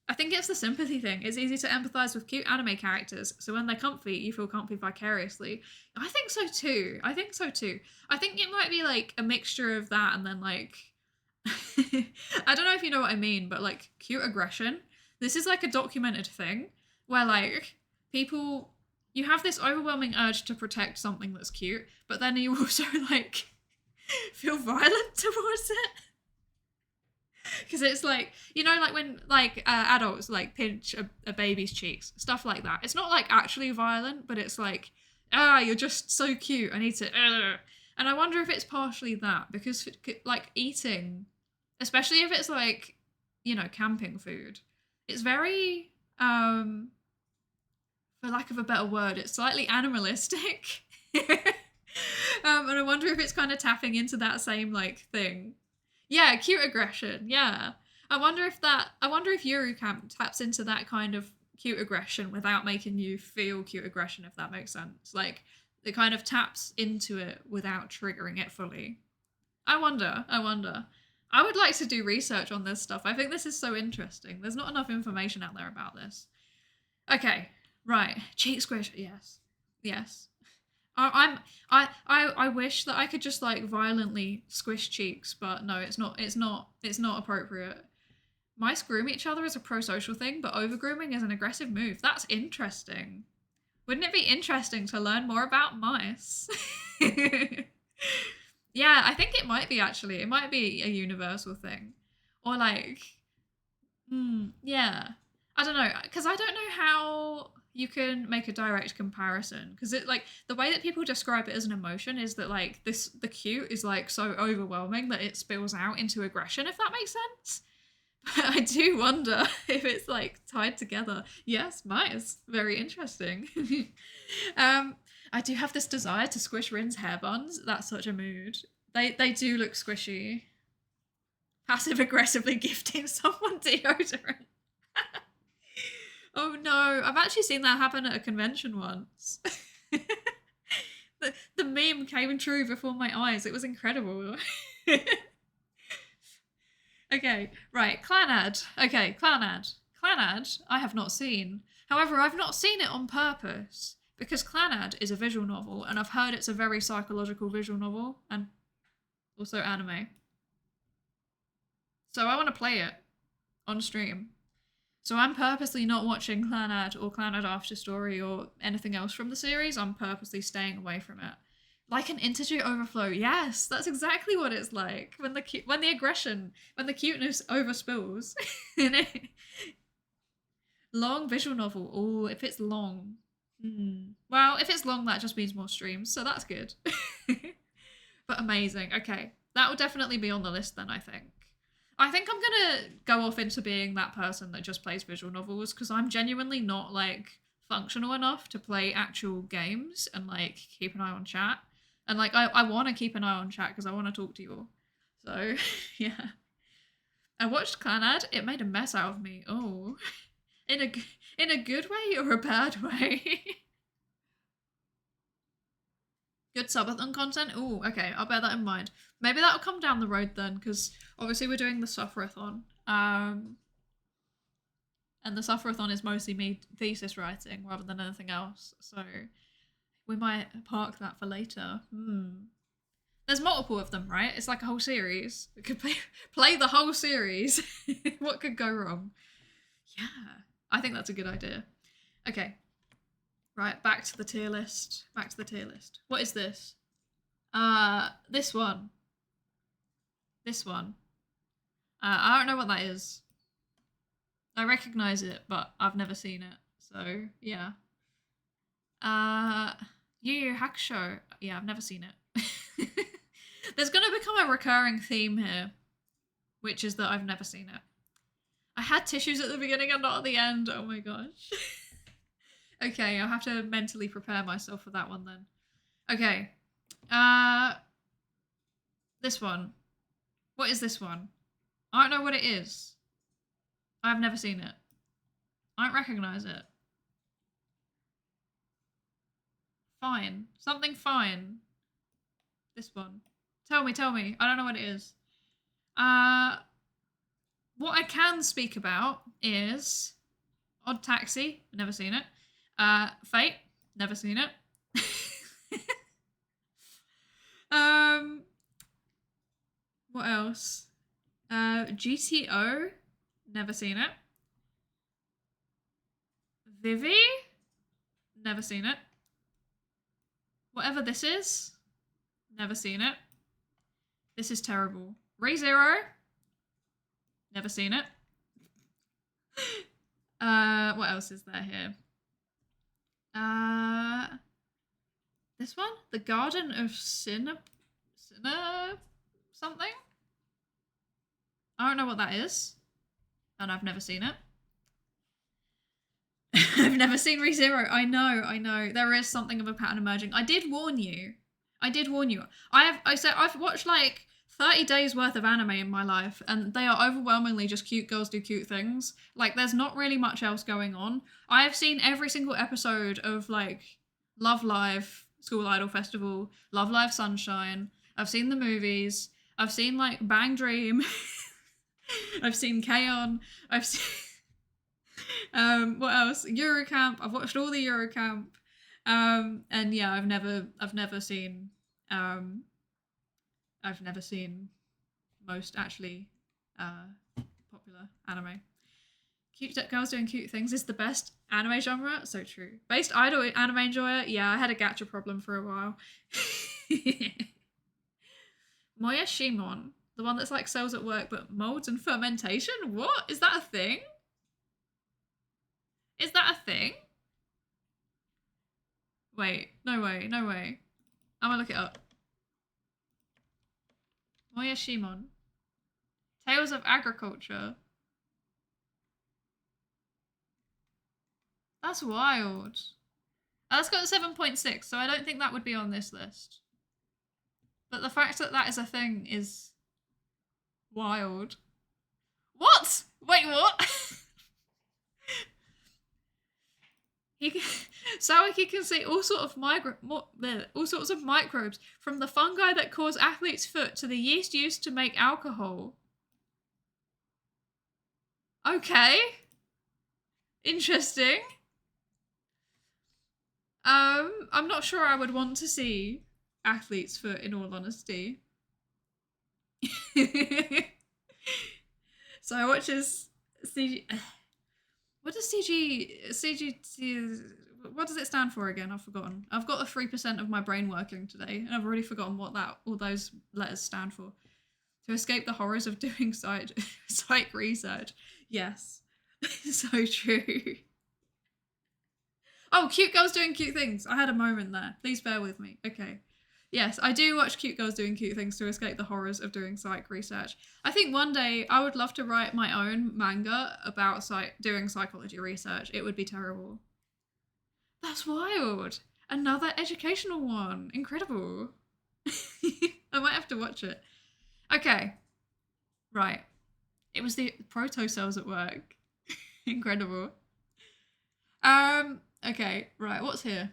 I think it's the sympathy thing. It's easy to empathize with cute anime characters, so when they're comfy, you feel comfy vicariously. I think so too. I think it might be like a mixture of that and then like, I don't know if you know what I mean, but like cute aggression. This is like a documented thing where like people, you have this overwhelming urge to protect something that's cute, but then you also like feel violent towards it. Because it's like, you know, like when like adults like pinch a baby's cheeks, stuff like that. It's not like actually violent, but it's like, you're just so cute. I need to, and I wonder if it's partially that because like eating, especially if it's like you know, camping food. It's very, for lack of a better word, it's slightly animalistic. And I wonder if it's kind of tapping into that same like thing. Yeah, cute aggression. Yeah. I wonder if Eurocamp taps into that kind of cute aggression without making you feel cute aggression, if that makes sense. Like it kind of taps into it without triggering it fully. I wonder. I wonder. I would like to do research on this stuff. I think this is so interesting. There's not enough information out there about this. Okay, right. Cheek squish. Yes, yes. I wish that I could just like violently squish cheeks, but no, it's not. It's not appropriate. Mice groom each other is a pro-social thing, but over-grooming is an aggressive move. That's interesting. Wouldn't it be interesting to learn more about mice? Yeah, I think it might be actually. It might be a universal thing. Or like, yeah. I don't know, because I don't know how you can make a direct comparison. Because it like the way that people describe it as an emotion is that like the cute is like so overwhelming that it spills out into aggression, if that makes sense. But I do wonder if it's like tied together. Yes, mice. Very interesting. I do have this desire to squish Rin's hair buns. That's such a mood. They do look squishy. Passive aggressively gifting someone deodorant. Oh no, I've actually seen that happen at a convention once. The meme came true before my eyes. It was incredible. Okay, right, Clanad. Okay, Clanad. Clanad, I have not seen. However, I've not seen it on purpose because Clanad is a visual novel, and I've heard it's a very psychological visual novel and also anime. So I want to play it on stream. So I'm purposely not watching Clanad or Clanad After Story or anything else from the series. I'm purposely staying away from it. Like an integer overflow. Yes, that's exactly what it's like when the aggression, when the cuteness overspills. Long visual novel. Oh, if it's long. Well, if it's long, that just means more streams, so that's good. But amazing. Okay, that will definitely be on the list then, I think. I think I'm gonna go off into being that person that just plays visual novels because I'm genuinely not like functional enough to play actual games and like keep an eye on chat. And like I want to keep an eye on chat because I want to talk to you all. So yeah, I watched Clanad. It made a mess out of me. Oh, in a good way or a bad way? Good subathon content. Oh, okay. I'll bear that in mind. Maybe that'll come down the road then, because obviously we're doing the sufferathon. And the sufferathon is mostly me thesis writing rather than anything else. So we might park that for later. There's multiple of them, right? It's like a whole series. We could play the whole series. What could go wrong? Yeah, I think that's a good idea. Okay. Right, back to the tier list. Back to the tier list. What is this? This one. This one. I don't know what that is. I recognize it, but I've never seen it. So, yeah. Yu Yu Hakusho. Yeah, I've never seen it. There's going to become a recurring theme here, which is that I've never seen it. I had tissues at the beginning and not at the end. Oh my gosh. Okay, I'll have to mentally prepare myself for that one then. Okay. This one. What is this one? I don't know what it is. I've never seen it. I don't recognize it. Fine. Something fine. This one. Tell me. I don't know what it is. What I can speak about is Odd Taxi. Never seen it. Fate. Never seen it. What else? GTO. Never seen it. Vivi. Never seen it. Whatever this is. Never seen it. This is terrible. ReZero. Never seen it. What else is there here? This one? The Garden of Sinner something? I don't know what that is. and I've never seen it. I've never seen ReZero. I know. There is something of a pattern emerging. I did warn you. I've watched like 30 days worth of anime in my life, and they are overwhelmingly just cute girls do cute things. Like, there's not really much else going on. I have seen every single episode of like Love Live, School Idol Festival, Love Live Sunshine. I've seen the movies. I've seen like Bang Dream. I've seen K-On! I've seen what else? Eurocamp. I've watched all the Eurocamp. And yeah, I've never seen most actually popular anime. Cute girls doing cute things is the best anime genre. So true. Based idol anime enjoyer. Yeah, I had a gacha problem for a while. Moya Shimon, the one that's like cells at work but molds and fermentation. What is that a thing? Is that a thing? Wait, no way. I'm gonna look it up. Moya Shimon. Tales of Agriculture. That's wild. That's got a 7.6, so I don't think that would be on this list. But the fact that that is a thing is wild. What? Wait, what? Sawaki can see all sorts of microbes, from the fungi that cause athlete's foot to the yeast used to make alcohol. Okay. Interesting. I'm not sure I would want to see athlete's foot, in all honesty. So I watches CG. What does what does it stand for again? I've forgotten. I've got a 3% of my brain working today, and I've already forgotten what all those letters stand for. To escape the horrors of doing psych research. Yes. So true. Oh, cute girls doing cute things. I had a moment there. Please bear with me. Okay. Yes, I do watch cute girls doing cute things to escape the horrors of doing psych research. I think one day I would love to write my own manga about doing psychology research. It would be terrible. That's wild. Another educational one. Incredible. I might have to watch it. Okay. Right. It was the proto-cells at work. Incredible. Okay, right, what's here?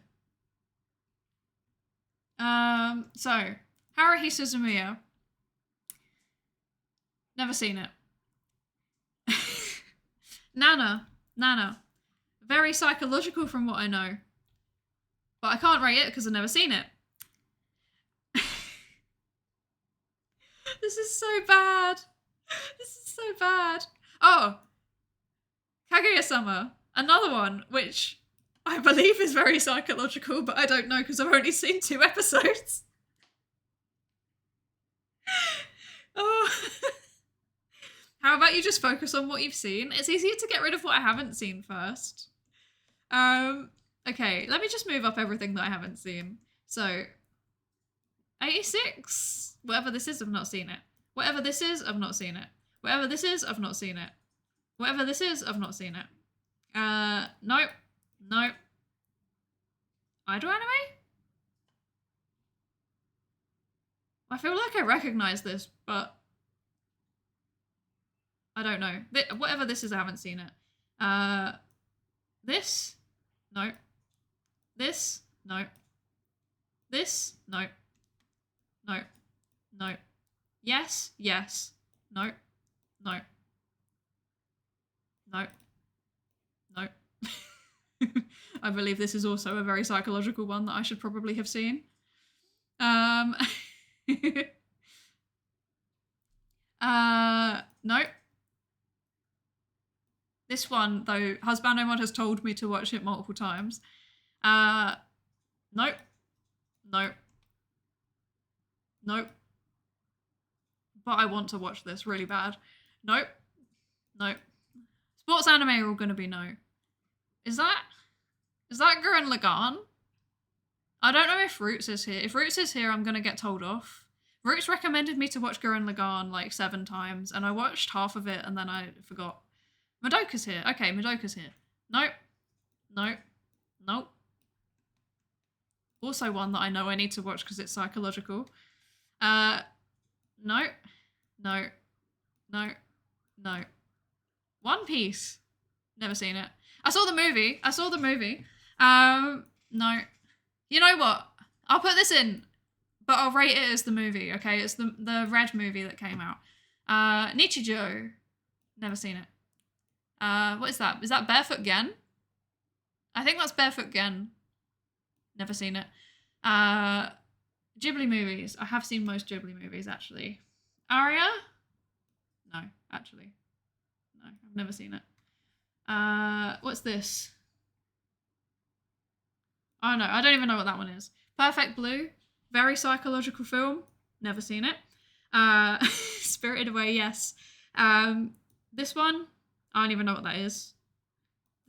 So, Haruhi Suzumiya. Never seen it. Nana. Very psychological from what I know. But I can't rate it because I've never seen it. This is so bad. Oh! Kaguya-sama. Another one, which I believe is very psychological, but I don't know because I've only seen 2 episodes. Oh. How about you just focus on what you've seen? It's easier to get rid of what I haven't seen first. Okay, let me just move up everything that I haven't seen. So, 86? Whatever this is, I've not seen it. Whatever this is, I've not seen it. Whatever this is, I've not seen it. Whatever this is, I've not seen it. Nope. Idol anime? I feel like I recognize this, but I don't know. Whatever this is, I haven't seen it. This? No. This? No. This? No. No. No. Yes? Yes. No. No. No. No. I believe this is also a very psychological one that I should probably have seen. No. This one, though, Husbando Mod has told me to watch it multiple times. Nope. Nope. Nope. But I want to watch this really bad. Nope. Nope. Sports anime are all going to be no. Is that Gurren Lagann? I don't know if Roots is here. If Roots is here, I'm going to get told off. Roots recommended me to watch Gurren Lagann like 7 times, and I watched half of it and then I forgot. Madoka's here. Okay, Madoka's here. Nope. Nope. Nope. Also one that I know I need to watch because it's psychological. No. No. No. No. One Piece. Never seen it. I saw the movie. No. You know what? I'll put this in, but I'll rate it as the movie, okay? It's the red movie that came out. Nichijou. Never seen it. What is that? Is that Barefoot Gen? I think that's Barefoot Gen. Never seen it. Ghibli movies. I have seen most Ghibli movies, actually. Aria? No, actually. No, I've never seen it. What's this? Oh no, I don't even know what that one is. Perfect Blue. Very psychological film. Never seen it. Spirited Away, yes. This one, I don't even know what that is.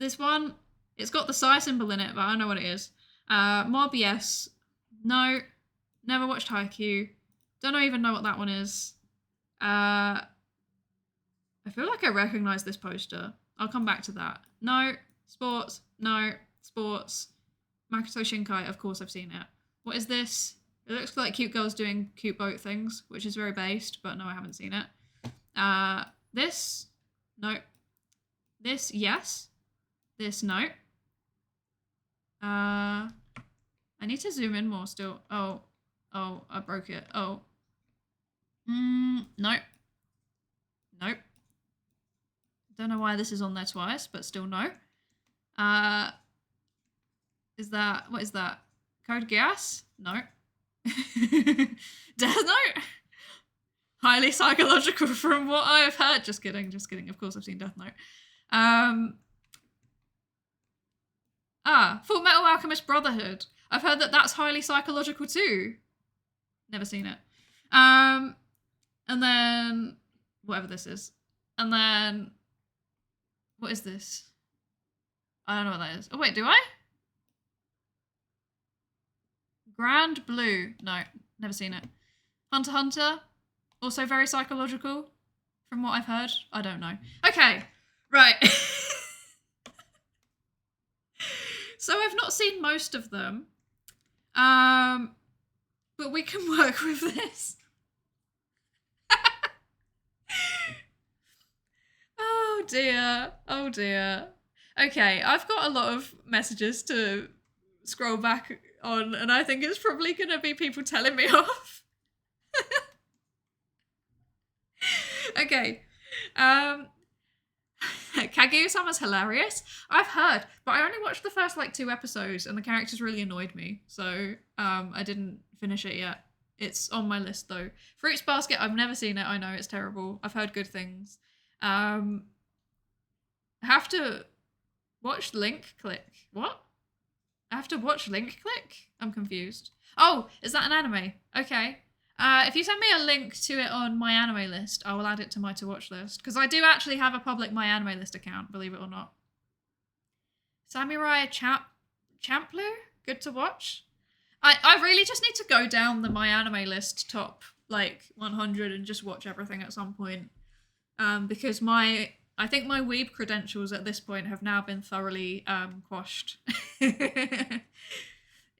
This one, it's got the Psy symbol in it, but I don't know what it is. Mob, yes. No. Never watched Haikyuu. Don't even know what that one is. I feel like I recognise this poster. I'll come back to that. No. Sports. No. Sports. Makoto Shinkai, of course I've seen it. What is this? It looks like cute girls doing cute boat things, which is very based, but no, I haven't seen it. This? No. This? Yes. This? No. I need to zoom in more still. Oh, I broke it. Oh. Nope. Nope. Don't know why this is on there twice, but still no. What is that? Code Geass? No. Death Note? Highly psychological from what I've heard. Just kidding. Of course I've seen Death Note. Full Metal Alchemist Brotherhood. I've heard that that's highly psychological too. Never seen it. And then whatever this is. And then what is this? I don't know what that is. Oh wait, do I? Grand Blue. No, never seen it. Hunter x Hunter. Also very psychological from what I've heard. I don't know. Okay, right. So I've not seen most of them. But we can work with this. Oh dear. Oh dear. Okay, I've got a lot of messages to scroll back on, and I think it's probably going to be people telling me off. Okay. Kaguya-sama's hilarious. I've heard, but I only watched the first like 2 episodes and the characters really annoyed me. So I didn't finish it yet. It's on my list though. Fruits Basket, I've never seen it. I know it's terrible. I've heard good things. I have to watch Link Click. What? I have to watch Link Click? I'm confused. Oh, is that an anime? Okay. If you send me a link to it on my anime list, I will add it to my to watch list. Because I do actually have a public my anime list account, believe it or not. Samurai Champloo? Good to watch. I really just need to go down the my anime list top like 100 and just watch everything at some point. Because I think my weeb credentials at this point have now been thoroughly quashed.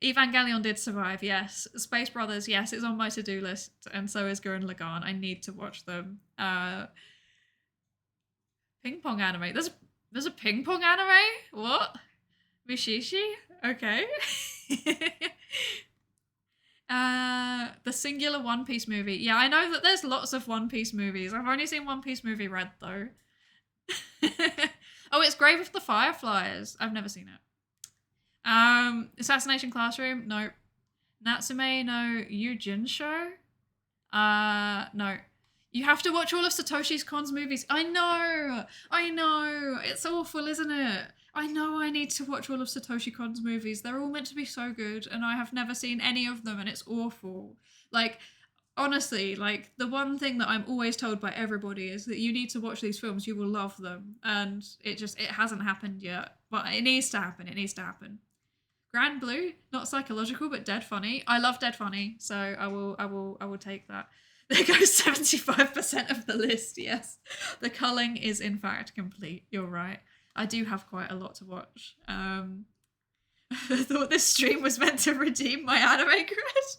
Evangelion did survive, yes. Space Brothers, yes, it's on my to-do list, and so is Gurren Lagann. I need to watch them. Ping pong anime. There's a ping pong anime? What? Mishishi? Okay. The singular One Piece movie. Yeah, I know that there's lots of One Piece movies. I've only seen One Piece movie Red, though. Oh, it's Grave of the Fireflies. I've never seen it. Assassination Classroom, no. Natsume no Yujinsho? No. You have to watch all of Satoshi Kon's movies. I know. It's awful, isn't it? I know I need to watch all of Satoshi Kon's movies. They're all meant to be so good, and I have never seen any of them, and it's awful. Like, honestly, like, the one thing that I'm always told by everybody is that you need to watch these films, you will love them. And it hasn't happened yet. But it needs to happen. Grand Blue, not psychological, but dead funny. I love dead funny, so I will take that. There goes 75% of the list, yes. The culling is in fact complete. You're right. I do have quite a lot to watch. I thought this stream was meant to redeem my anime cred.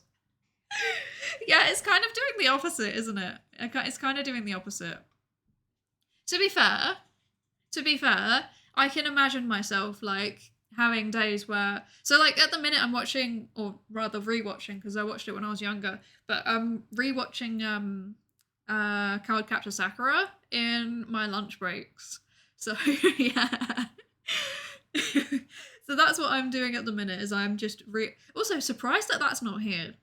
Yeah, it's kind of doing the opposite, isn't it? It's kind of doing the opposite. To be fair, I can imagine myself like having days where, so like at the minute I'm watching, or rather rewatching, because I watched it when I was younger, but I'm rewatching Card Captor Sakura in my lunch breaks. So yeah. So that's what I'm doing at the minute, is I'm just also surprised that that's not here.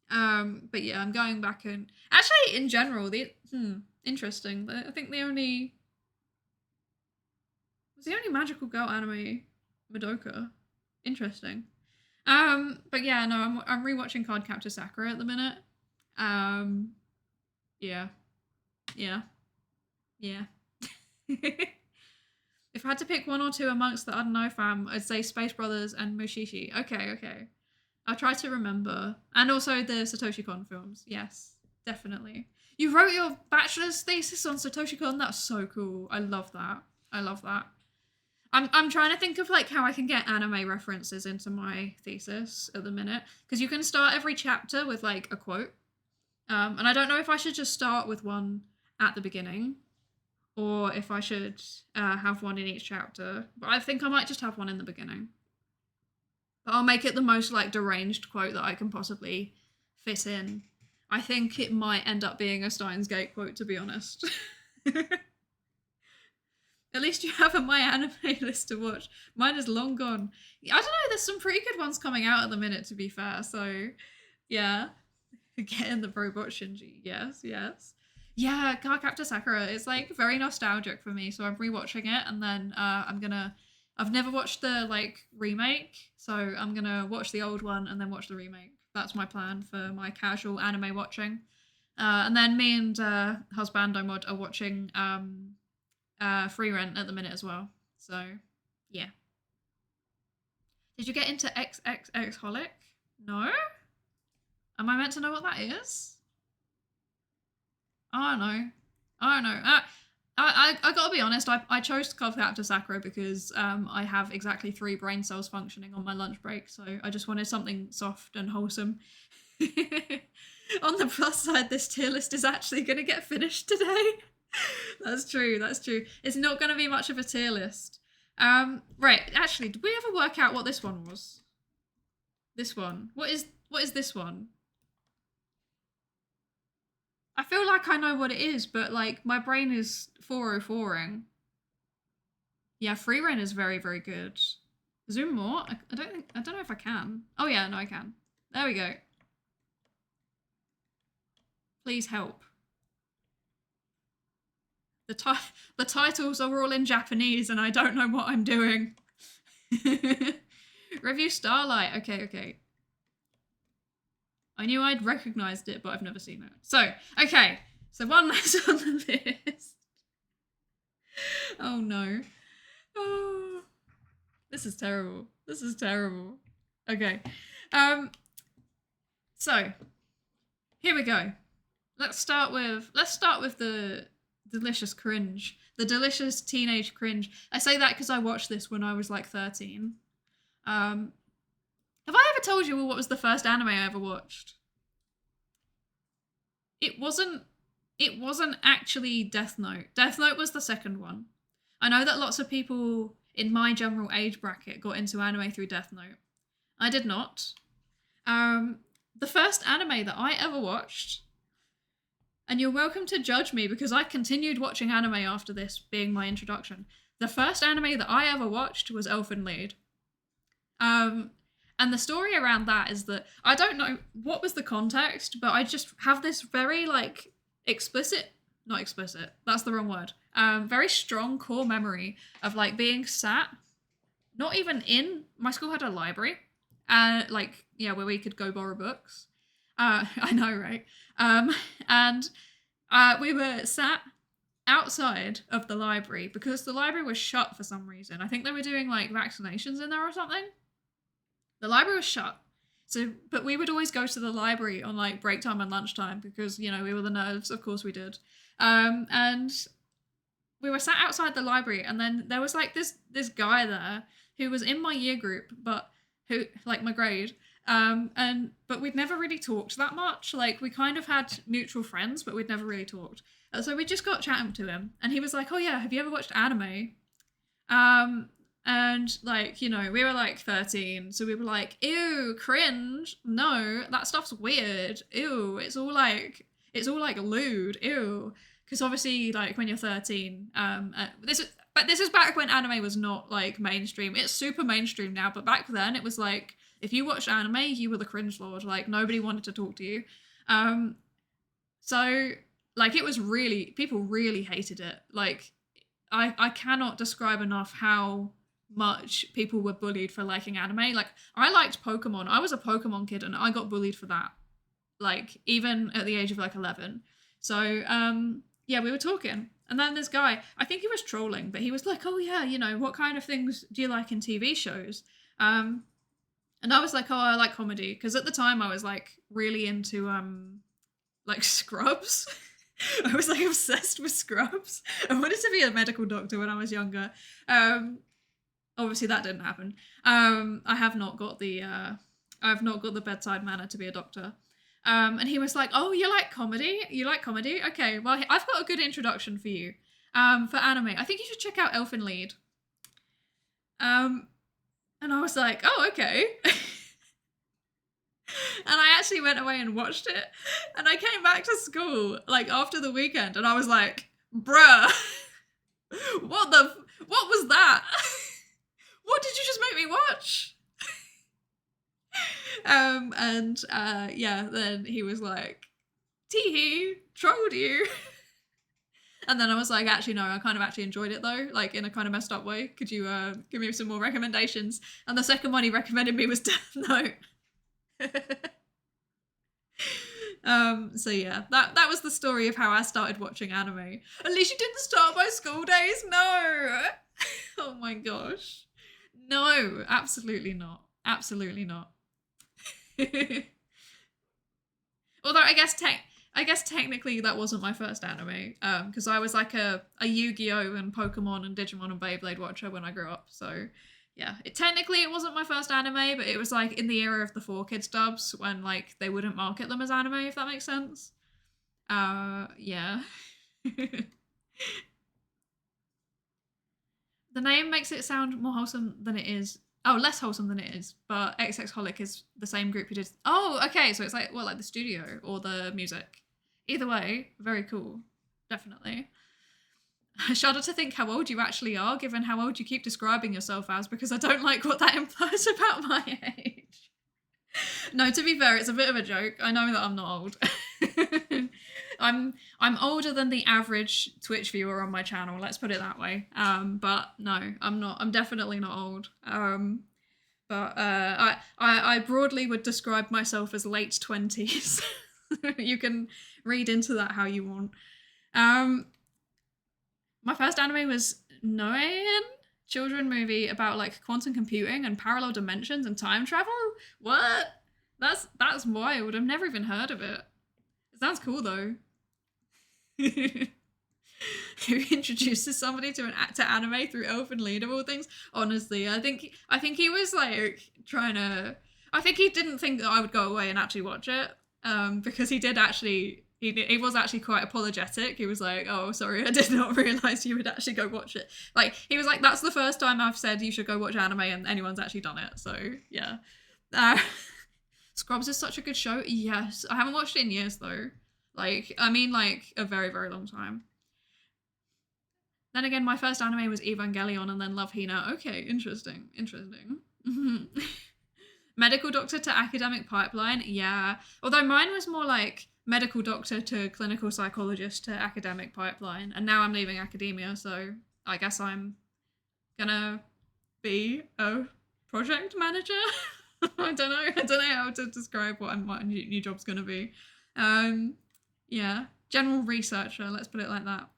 But yeah, I'm going back and actually in general, interesting. I think the only magical girl anime Madoka. Interesting. But yeah, no, I'm rewatching Card Captor Sakura at the minute. Yeah. If I had to pick one or two amongst the I don't know fam, I'd say Space Brothers and Mushishi. Okay. I'll try to remember. And also the Satoshi Kon films. Yes, definitely. You wrote your bachelor's thesis on Satoshi Kon? That's so cool. I love that. I'm trying to think of like how I can get anime references into my thesis at the minute, because you can start every chapter with like a quote. And I don't know if I should just start with one at the beginning, or if I should have one in each chapter. But I think I might just have one in the beginning. But I'll make it the most like deranged quote that I can possibly fit in. I think it might end up being a Steins Gate quote, to be honest. At least you have a My Anime list to watch. Mine is long gone. I don't know, there's some pretty good ones coming out at the minute, to be fair. So, yeah. Get in the robot Shinji. Yes. Yeah, Card Captor Sakura is like very nostalgic for me. So I'm rewatching it, and then I've never watched the like remake. So I'm gonna watch the old one and then watch the remake. That's my plan for my casual anime watching. And then me and Husbando Mod are watching Free Rent at the minute as well. So, yeah. Did you get into XXX Holic? No? Am I meant to know what that is? I don't know. I gotta be honest, I chose Card Captor Sakura because I have exactly 3 brain cells functioning on my lunch break, so I just wanted something soft and wholesome. On the plus side, this tier list is actually going to get finished today. That's true. It's not going to be much of a tier list. Right, actually, did we ever work out what this one was? This one. What is this one? I feel like I know what it is, but like my brain is 404ing. Yeah, Free Reign is very, very good. Zoom more? I don't know if I can. Oh yeah, no I can. There we go. Please help. The titles are all in Japanese and I don't know what I'm doing. Review Starlight. Okay. I knew I'd recognised it, but I've never seen it. So, okay. So one less on the list. Oh no. Oh. This is terrible. Okay. So, here we go. Let's start with the delicious cringe. The delicious teenage cringe. I say that because I watched this when I was like 13. Have I ever told you what was the first anime I ever watched? It wasn't actually Death Note. Death Note was the second one. I know that lots of people in my general age bracket got into anime through Death Note. I did not. The first anime that I ever watched, and you're welcome to judge me because I continued watching anime after this being my introduction. The first anime that I ever watched was Elfen Lied. And the story around that is that, I don't know what was the context, but I just have this very like not explicit, that's the wrong word, very strong core memory of like being sat, not even in, my school had a library, like, yeah, where we could go borrow books. I know, right? And we were sat outside of the library because the library was shut for some reason. I think they were doing like vaccinations in there or something. The library was shut. So, but we would always go to the library on like break time and lunchtime because, you know, we were the nerds. Of course we did. And we were sat outside the library, and then there was like this guy there who was in my year group, but who like my grade. But we'd never really talked that much. Like we kind of had mutual friends, but we'd never really talked. So we just got chatting to him, and he was like, "Oh yeah, have you ever watched anime?" And like, you know, we were like 13, so we were like, "Ew, cringe. No, that stuff's weird. Ew, it's all like lewd. Ew." Because obviously, like when you're 13, this is back when anime was not like mainstream. It's super mainstream now, but back then it was like if you watched anime, you were the cringe lord. Like nobody wanted to talk to you. So like it was really, people really hated it. Like I cannot describe enough how much people were bullied for liking anime. Like I liked Pokemon. I was a Pokemon kid and I got bullied for that. Like even at the age of like 11. So yeah, we were talking. And then this guy, I think he was trolling, but he was like, "Oh yeah, you know, what kind of things do you like in TV shows?" And I was like, "Oh, I like comedy." Because at the time I was like really into like Scrubs. I was like obsessed with Scrubs. I wanted to be a medical doctor when I was younger. Obviously that didn't happen. I have not got the bedside manner to be a doctor. And he was like, "Oh, you like comedy? You like comedy? Okay, well, I've got a good introduction for you for anime. I think you should check out Elfen Lied." And I was like, "Oh, okay." And I actually went away and watched it. And I came back to school, like, after the weekend, and I was like, "Bruh, what was that? What did you just make me watch?" Yeah, then he was like, "Teehee, trolled you." And then I was like, "Actually, no, I kind of actually enjoyed it though, like in a kind of messed up way. Could you give me some more recommendations?" And the second one he recommended me was Death Note. So yeah, that was the story of how I started watching anime. At least you didn't start my school days. No. Oh my gosh. No, absolutely not. Absolutely not. Although I guess technically that wasn't my first anime, because I was like a Yu-Gi-Oh and Pokemon and Digimon and Beyblade watcher when I grew up. So yeah, technically it wasn't my first anime, but it was like in the era of the 4Kids dubs when like they wouldn't market them as anime, if that makes sense. Yeah. The name makes it sound more wholesome than it is. Oh, less wholesome than it is. But XX Holic is the same group who did. Oh, okay. So it's like, well, like the studio or the music. Either way, very cool. Definitely. I shudder to think how old you actually are, given how old you keep describing yourself as, because I don't like what that implies about my age. No, to be fair, it's a bit of a joke. I know that I'm not old. I'm older than the average Twitch viewer on my channel, let's put it that way. But no, I'm not. I'm definitely not old. But I broadly would describe myself as late 20s. You can read into that how you want. My first anime was Noen, children movie about like quantum computing and parallel dimensions and time travel. What? That's wild. I've never even heard of it. It sounds cool though. Who introduces somebody to anime through Elfen Lied of all things? Honestly, I think he was like trying to. I think he didn't think that I would go away and actually watch it. Because he did actually. He was actually quite apologetic. He was like, "Oh, sorry, I did not realise you would actually go watch it." Like he was like, "That's the first time I've said you should go watch anime and anyone's actually done it." So yeah. Scrubs is such a good show. Yes, I haven't watched it in years though. Like, I mean, like a very, very long time. Then again, my first anime was Evangelion and then Love Hina. Okay, interesting. Medical doctor to academic pipeline. Yeah. Although mine was more like medical doctor to clinical psychologist to academic pipeline. And now I'm leaving academia, so I guess I'm gonna be a project manager. I don't know how to describe what my new job's gonna be. Yeah, general researcher, let's put it like that.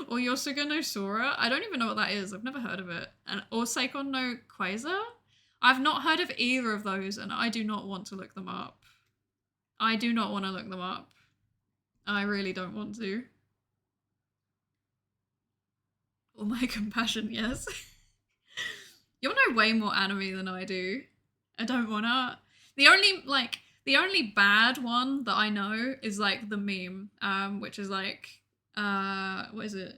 Or Yosuga no Sora. I don't even know what that is. I've never heard of it. Or Seikon no Quasar. I've not heard of either of those, and I do not want to look them up. I do not want to look them up. I really don't want to. All my compassion, yes. You'll know way more anime than I do. I don't wanna. The only bad one that I know is like the meme, which is like, what is it?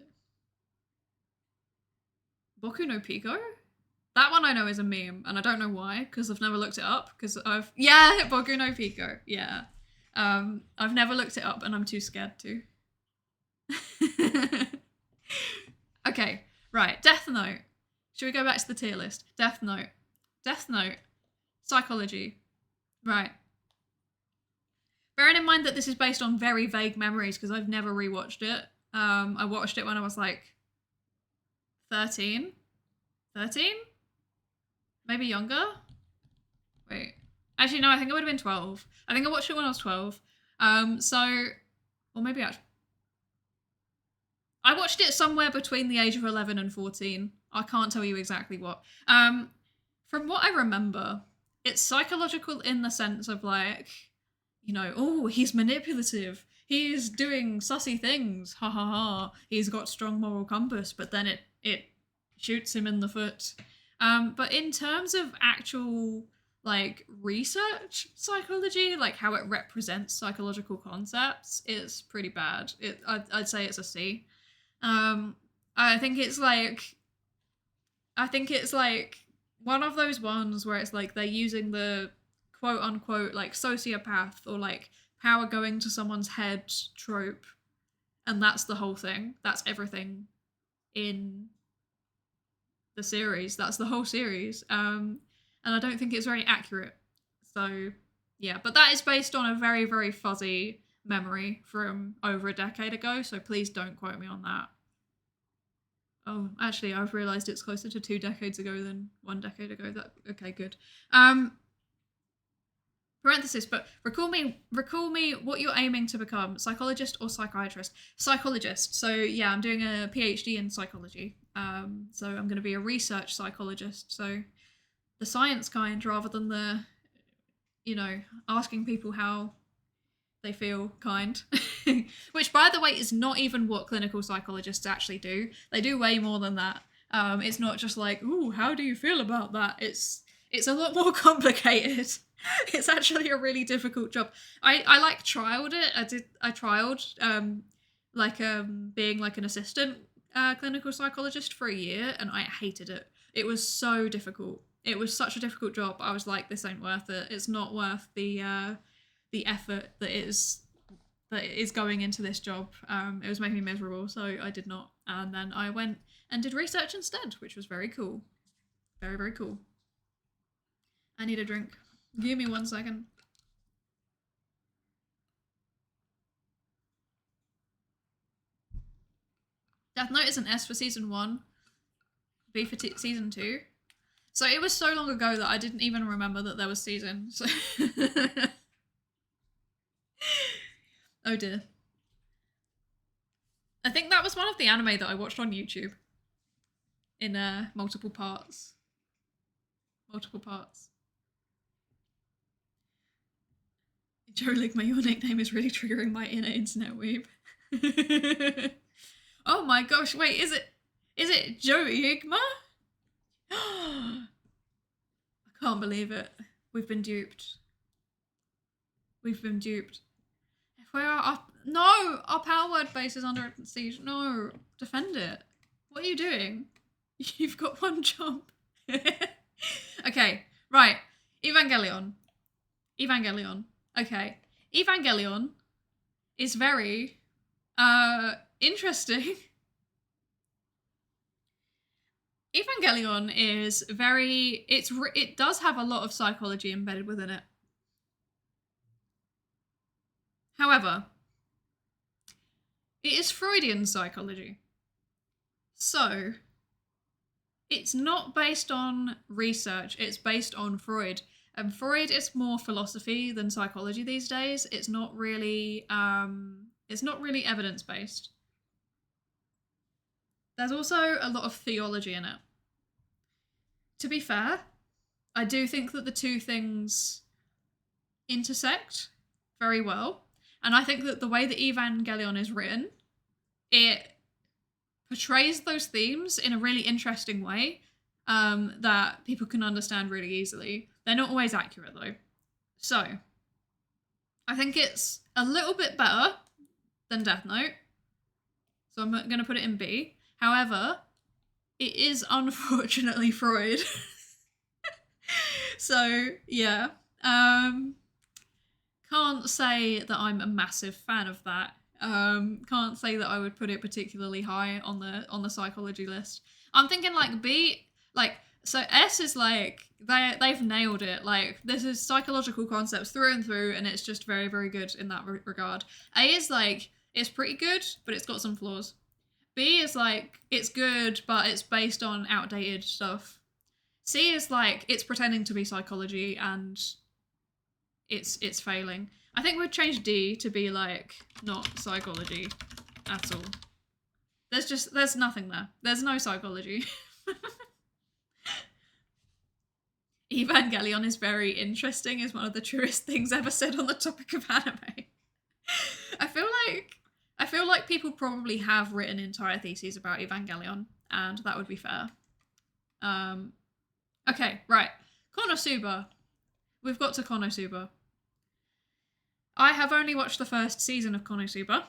Boku no Pico? That one I know is a meme, and I don't know why, because I've never looked it up, because yeah, Boku no Pico, yeah. I've never looked it up, and I'm too scared to. Okay, right, Death Note. Should we go back to the tier list? Death Note. Death Note. Psychology. Right. Bearing in mind that this is based on very vague memories, because I've never rewatched it. I watched it when I was like 13? 13? Maybe younger? Wait. Actually, no, I think I would have been 12. I think I watched it when I was 12. Or maybe actually. I watched it somewhere between the age of 11 and 14. I can't tell you exactly what. From what I remember, it's psychological in the sense of like, you know, oh, he's manipulative. He's doing sussy things. Ha ha ha. He's got strong moral compass, but then it shoots him in the foot. But in terms of actual like research psychology, like how it represents psychological concepts, it's pretty bad. I'd say it's a C. I think it's like one of those ones where it's like they're using the quote unquote like sociopath or like power going to someone's head trope, and that's the whole thing. That's everything in the series. That's the whole series. And I don't think it's very accurate. So yeah, but that is based on a very, very fuzzy memory from over a decade ago, so please don't quote me on that. Oh, actually, I've realised it's closer to 2 decades ago than 1 decade ago. Okay, good. Parenthesis, but recall me what you're aiming to become, psychologist or psychiatrist? Psychologist. So yeah, I'm doing a PhD in psychology. So I'm going to be a research psychologist. So the science kind rather than the, you know, asking people how they feel kind. Which, by the way, is not even what clinical psychologists actually do. They do way more than that. It's not just like, ooh, how do you feel about that? It's a lot more complicated. It's actually a really difficult job. I like trialed it. I trialed being like an assistant clinical psychologist for a year, and I hated it. It was so difficult. It was such a difficult job. I was like, this ain't worth it. It's not worth the effort that is going into this job. It was making me miserable, so I did not. And then I went and did research instead, which was very cool. Very, very cool. I need a drink. Give me 1 second. Death Note is an S for season 1, B for season 2. So it was so long ago that I didn't even remember that there was seasons. So oh dear. I think that was one of the anime that I watched on YouTube in multiple parts. Joe Ligma, your nickname is really triggering my inner internet weeb. Oh my gosh, wait, is it Joe Ligma? I can't believe it. We've been duped. If we are our power word base is under siege. No, defend it. What are you doing? You've got 1 job. Okay, right. Evangelion. Okay. Evangelion is very interesting. Evangelion is very it does have a lot of psychology embedded within it. However, it is Freudian psychology. So, it's not based on research, it's based on Freud. And Freud is more philosophy than psychology these days. It's not really evidence-based. There's also a lot of theology in it. To be fair, I do think that the two things intersect very well. And I think that the way that Evangelion is written, it portrays those themes in a really interesting way that people can understand really easily. They're not always accurate though. So, I think it's a little bit better than Death Note. So I'm going to put it in B. However, it is unfortunately Freud. So, yeah. Can't say that I'm a massive fan of that. Can't say that I would put it particularly high on the psychology list. I'm thinking like B, like, so S is like they've nailed it. Like, this is psychological concepts through and through, and it's just very, very good in that regard. A is like, it's pretty good, but it's got some flaws. B is like, it's good, but it's based on outdated stuff. C is like, it's pretending to be psychology and it's failing. I think we'd change D to be like, not psychology at all. There's nothing there. There's no psychology. Evangelion is very interesting is one of the truest things ever said on the topic of anime. I feel like people probably have written entire theses about Evangelion, and that would be fair. Okay, right. Konosuba. We've got to Konosuba. I have only watched the first season of Konosuba,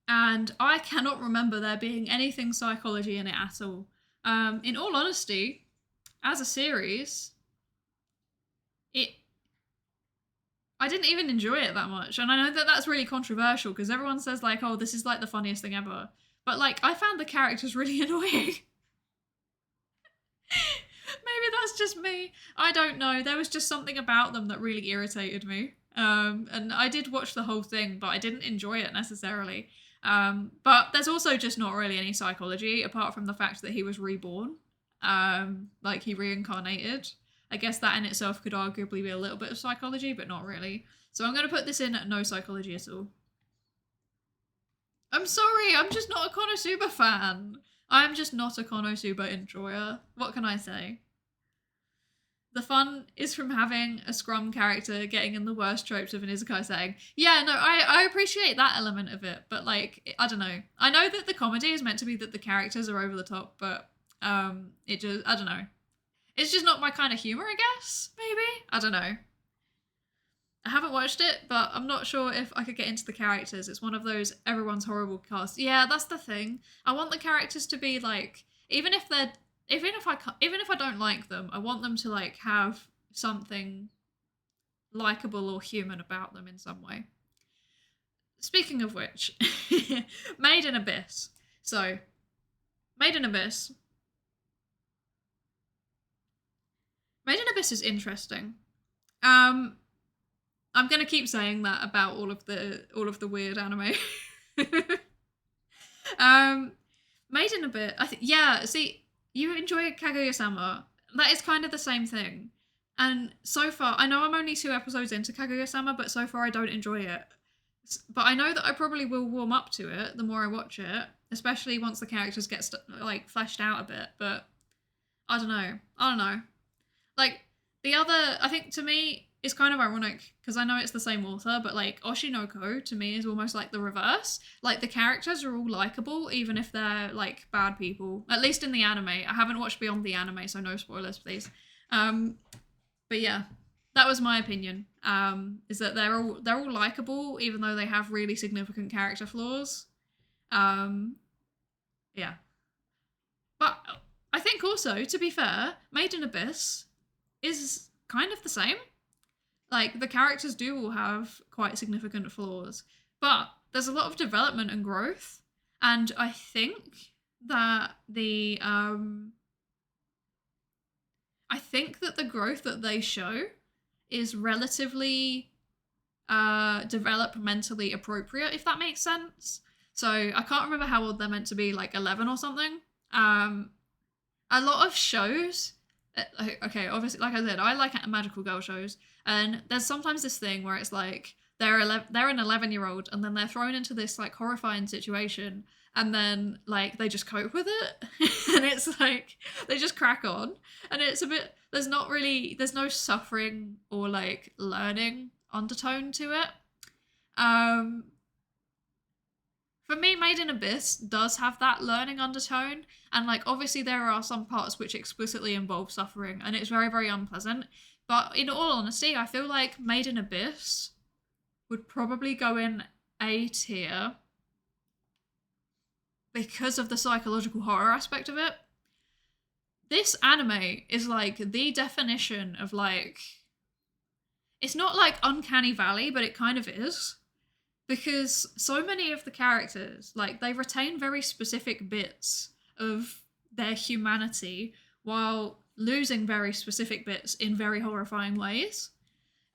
and I cannot remember there being anything psychology in it at all. In all honesty, as a series, I didn't even enjoy it that much. And I know that that's really controversial because everyone says like, oh, this is like the funniest thing ever. But like, I found the characters really annoying. Maybe that's just me. I don't know. There was just something about them that really irritated me. And I did watch the whole thing, but I didn't enjoy it necessarily. But there's also just not really any psychology apart from the fact that he was reborn. Like he reincarnated. I guess that in itself could arguably be a little bit of psychology, but not really. So I'm going to put this in at no psychology at all. I'm sorry, I'm just not a Konosuba fan. I'm just not a Konosuba enjoyer. What can I say? The fun is from having a scrum character getting in the worst tropes of an isekai setting. Yeah, no, I appreciate that element of it, but like, I don't know. I know that the comedy is meant to be that the characters are over the top, but it just, I don't know. It's just not my kind of humor, I guess, maybe? I don't know. I haven't watched it, but I'm not sure if I could get into the characters. It's one of those everyone's horrible cast. Yeah, that's the thing. I want the characters to be like, even if I don't like them, I want them to like have something likable or human about them in some way. Speaking of which, Made in Abyss. So, Made in Abyss. Made in Abyss is interesting. I'm gonna keep saying that about all of the weird anime. Made in Abyss. Yeah. See, you enjoy Kaguya-sama. That is kind of the same thing. And so far, I know I'm only 2 episodes into Kaguya-sama, but so far I don't enjoy it. But I know that I probably will warm up to it the more I watch it, especially once the characters get like fleshed out a bit. But I don't know. Like, I think to me, it's kind of ironic, because I know it's the same author, but like, Oshinoko, to me, is almost like the reverse. Like, the characters are all likable, even if they're, like, bad people. At least in the anime. I haven't watched beyond the anime, so no spoilers, please. But yeah, that was my opinion, is that they're all likable, even though they have really significant character flaws. Yeah. But I think also, to be fair, Made in Abyss is kind of the same. Like, the characters do all have quite significant flaws, but there's a lot of development and growth, and I think that the growth that they show is relatively developmentally appropriate, if that makes sense. So I can't remember how old they're meant to be, like 11 or something. A lot of shows, okay, obviously, like I said, I like magical girl shows, and there's sometimes this thing where it's like they're an 11-year-old, and then they're thrown into this like horrifying situation, and then like they just cope with it and it's like they just crack on, and it's a bit, there's no suffering or like learning undertone to it. um for me, Made in Abyss does have that learning undertone, and like obviously there are some parts which explicitly involve suffering, and it's very, very unpleasant. But in all honesty, I feel like Made in Abyss would probably go in A tier because of the psychological horror aspect of it. This anime is like the definition of like, it's not like Uncanny Valley, but it kind of is. Because so many of the characters, like, they retain very specific bits of their humanity while losing very specific bits in very horrifying ways.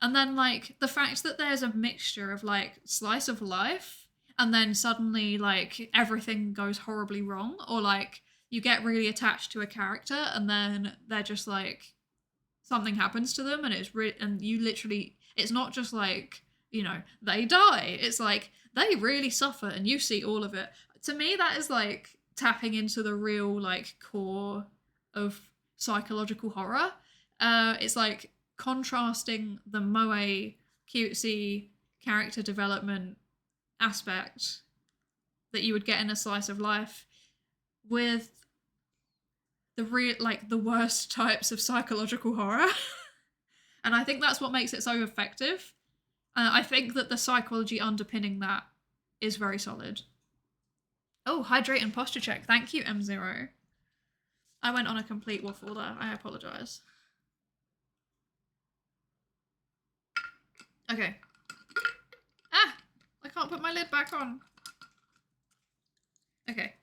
And then, like, the fact that there's a mixture of, like, slice of life, and then suddenly, like, everything goes horribly wrong, or, like, you get really attached to a character, and then they're just, like, something happens to them, and and you literally, it's not just, like, you know, they die. It's like they really suffer and you see all of it. To me, that is like tapping into the real like core of psychological horror. It's like contrasting the moe cutesy character development aspect that you would get in a slice of life with the real, like, the worst types of psychological horror. And I think that's what makes it so effective. I think that the psychology underpinning that is very solid. Oh, hydrate and posture check. Thank you, M0. I went on a complete waffle there. I apologise. Okay. Ah! I can't put my lid back on. Okay.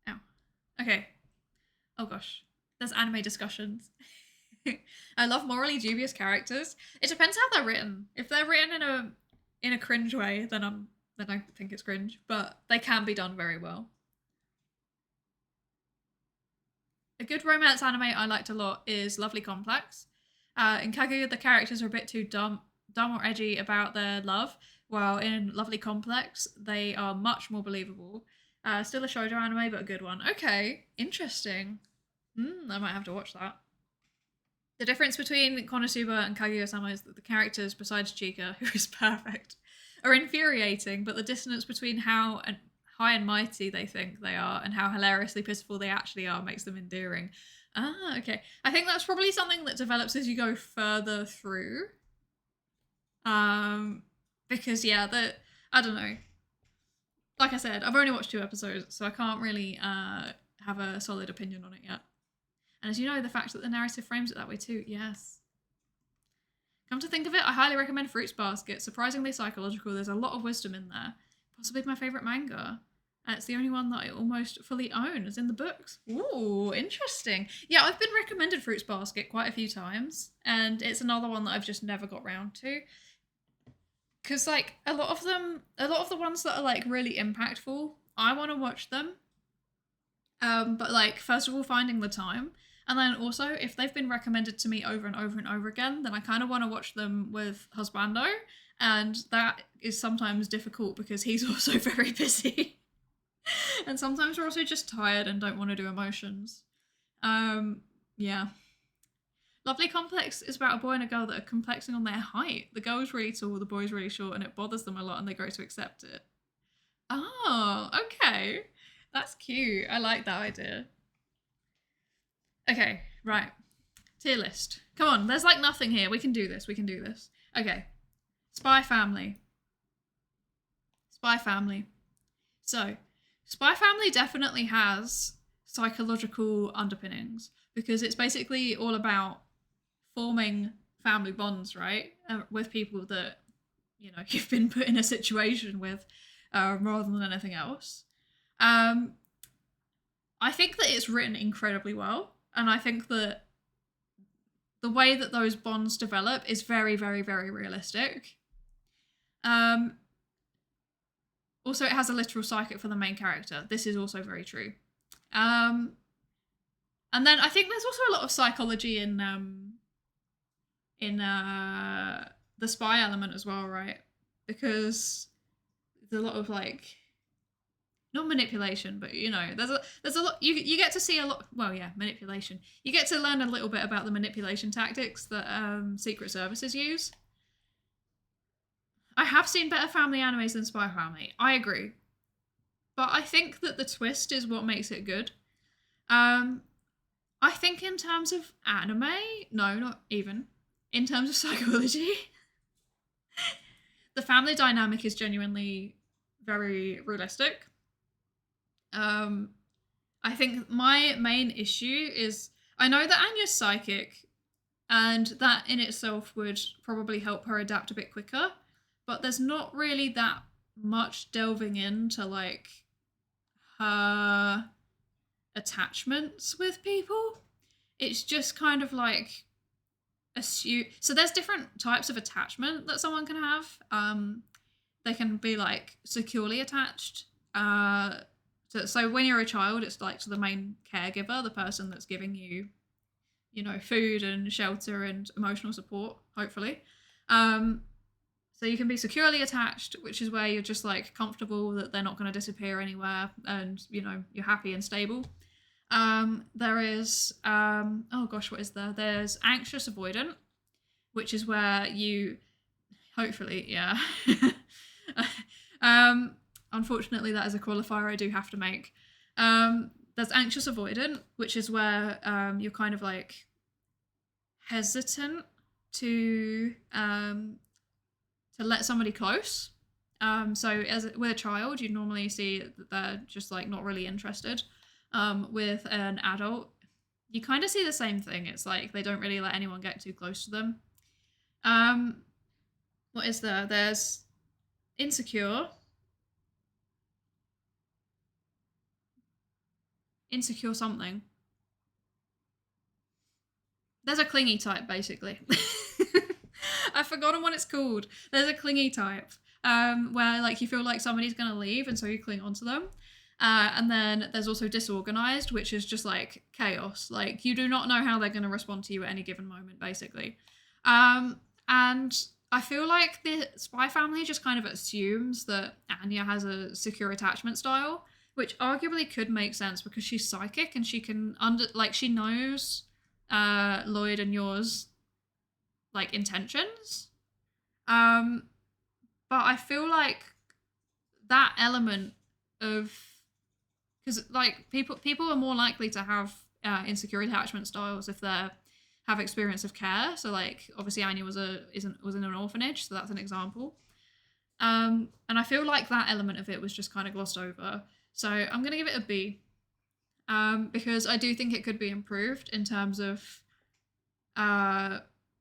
Ow. Okay. Oh gosh. There's anime discussions. I love morally dubious characters. It depends how they're written. If they're written in a cringe way, then I think it's cringe. But they can be done very well. A good romance anime I liked a lot is Lovely Complex. In Kaguya, the characters are a bit too dumb or edgy about their love, while in Lovely Complex, they are much more believable. Still a shoujo anime, but a good one. Okay, interesting. I might have to watch that. The difference between Konosuba and Kaguya-sama is that the characters, besides Chika, who is perfect, are infuriating, but the dissonance between how high and mighty they think they are and how hilariously pitiful they actually are makes them endearing. Ah, okay. I think that's probably something that develops as you go further through. Because yeah, I don't know. Like I said, I've only watched 2 episodes, so I can't really have a solid opinion on it yet. And as you know, the fact that the narrative frames it that way too, yes. Come to think of it, I highly recommend Fruits Basket. Surprisingly psychological, there's a lot of wisdom in there. Possibly my favourite manga. It's the only one that I almost fully own, as in the books. Ooh, interesting. Yeah, I've been recommended Fruits Basket quite a few times, and it's another one that I've just never got round to. Because, like, a lot of the ones that are, like, really impactful, I want to watch them. But, like, first of all, finding the time. And then also, if they've been recommended to me over and over and over again, then I kind of want to watch them with Husbando. And that is sometimes difficult because he's also very busy. And sometimes we're also just tired and don't want to do emotions. Yeah. Lovely Complex is about a boy and a girl that are complexing on their height. The girl's really tall, the boy's really short, and it bothers them a lot and they grow to accept it. Oh, okay. That's cute. I like that idea. Okay, right. Tier list. Come on, there's like nothing here. We can do this. We can do this. Okay. Spy Family. Spy Family. So, Spy Family definitely has psychological underpinnings because it's basically all about forming family bonds, right? With people that, you know, you've been put in a situation with rather than anything else. I think that it's written incredibly well. And I think that the way that those bonds develop is very, very, very realistic. Also, it has a literal psychic for the main character. This is also very true. And then I think there's also a lot of psychology in the spy element as well, right? Because there's a lot of like, not manipulation, but you know, there's a lot you get to see a lot. Well, yeah, manipulation. You get to learn a little bit about the manipulation tactics that secret services use. I have seen better family animes than Spy Family. I agree, but I think that the twist is what makes it good. I think in terms of anime, no, not even. In terms of psychology, the family dynamic is genuinely very realistic. I think my main issue is I know that Anya's psychic, and that in itself would probably help her adapt a bit quicker, but there's not really that much delving into like her attachments with people. It's just kind of like so there's different types of attachment that someone can have. They can be like securely attached. So when you're a child, it's like to the main caregiver, the person that's giving you, you know, food and shelter and emotional support, hopefully. So you can be securely attached, which is where you're just like comfortable that they're not going to disappear anywhere, and you know you're happy and stable. There is oh gosh, what is there? There's anxious avoidant, which is where you hopefully, yeah. Unfortunately, that is a qualifier I do have to make. There's anxious avoidant, which is where you're kind of like hesitant to let somebody close. So with a child, you normally see that they're just like not really interested. With an adult, you kind of see the same thing. It's like they don't really let anyone get too close to them. What is there? There's insecure. Insecure something. There's a clingy type, basically. I've forgotten what it's called. There's a clingy type where like you feel like somebody's going to leave and so you cling onto them. And then there's also disorganized, which is just like chaos. Like you do not know how they're going to respond to you at any given moment, basically. And I feel like the Spy Family just kind of assumes that Anya has a secure attachment style, which arguably could make sense because she's psychic and she can she knows Lloyd and yours like intentions. But I feel like that element of, because like people are more likely to have insecure attachment styles if they have experience of care. So like obviously Anya was in an orphanage, so that's an example. And I feel like that element of it was just kind of glossed over. So I'm gonna give it a B, because I do think it could be improved in terms of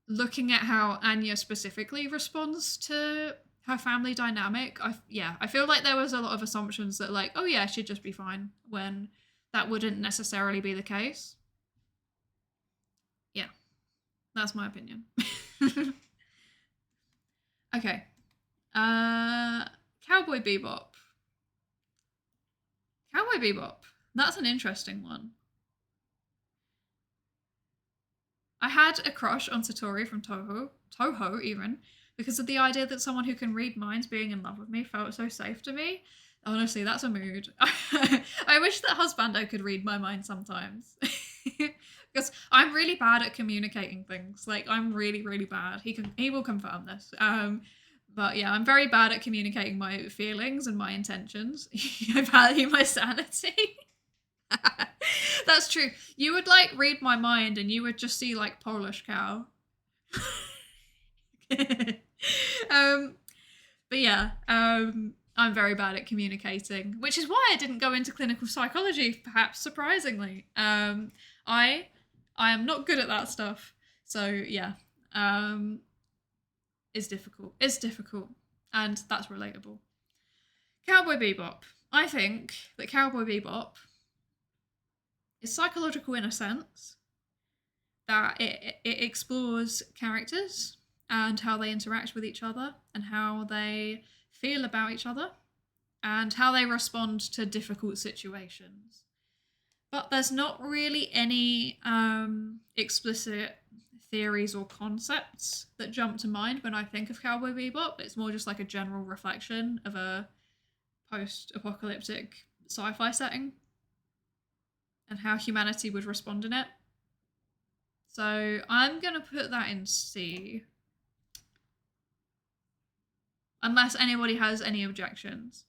looking at how Anya specifically responds to her family dynamic. I feel like there was a lot of assumptions that like, oh yeah, she'd just be fine, when that wouldn't necessarily be the case. Yeah, that's my opinion. Okay. Cowboy Bebop. Cowboy Bebop. That's an interesting one. I had a crush on Satori from Toho even, because of the idea that someone who can read minds being in love with me felt so safe to me. Honestly, that's a mood. I wish that Husbando could read my mind sometimes. Because I'm really bad at communicating things. Like, I'm really, really bad. He will confirm this. But yeah, I'm very bad at communicating my feelings and my intentions. I value my sanity. That's true. You would like read my mind and you would just see like Polish cow. But yeah, I'm very bad at communicating, which is why I didn't go into clinical psychology, perhaps surprisingly. I am not good at that stuff. So yeah, it's difficult. It's difficult, and that's relatable. Cowboy Bebop. I think that Cowboy Bebop is psychological in a sense that it explores characters and how they interact with each other and how they feel about each other and how they respond to difficult situations. But there's not really any explicit theories or concepts that jump to mind when I think of Cowboy Bebop. It's more just like a general reflection of a post-apocalyptic sci-fi setting and how humanity would respond in it. So I'm going to put that in C. Unless anybody has any objections.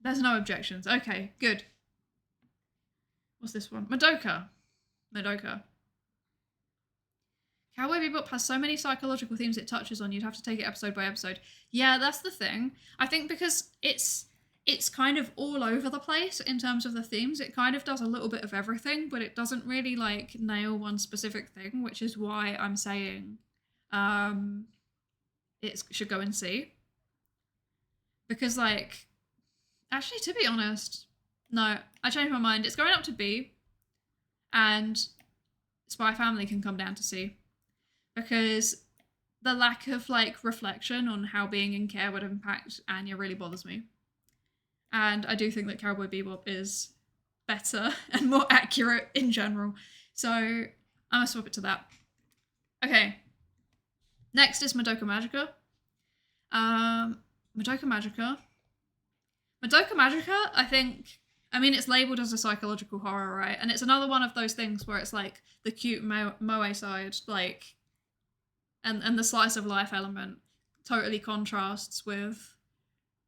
There's no objections. Okay, good. What's this one? Madoka. Cowboy Bebop has so many psychological themes it touches on, you'd have to take it episode by episode. Yeah, that's the thing. I think because it's kind of all over the place in terms of the themes. It kind of does a little bit of everything, but it doesn't really like nail one specific thing, which is why I'm saying it should go in C. Because like, actually, to be honest, no, I changed my mind. It's going up to B, and Spy Family can come down to C. Because the lack of like reflection on how being in care would impact Anya really bothers me. And I do think that Cowboy Bebop is better and more accurate in general. So I'm gonna swap it to that. Okay. Next is Madoka Magica. Madoka Magica, I think, I mean, it's labelled as a psychological horror, right? And it's another one of those things where it's like the cute moe side, like, and the slice of life element totally contrasts with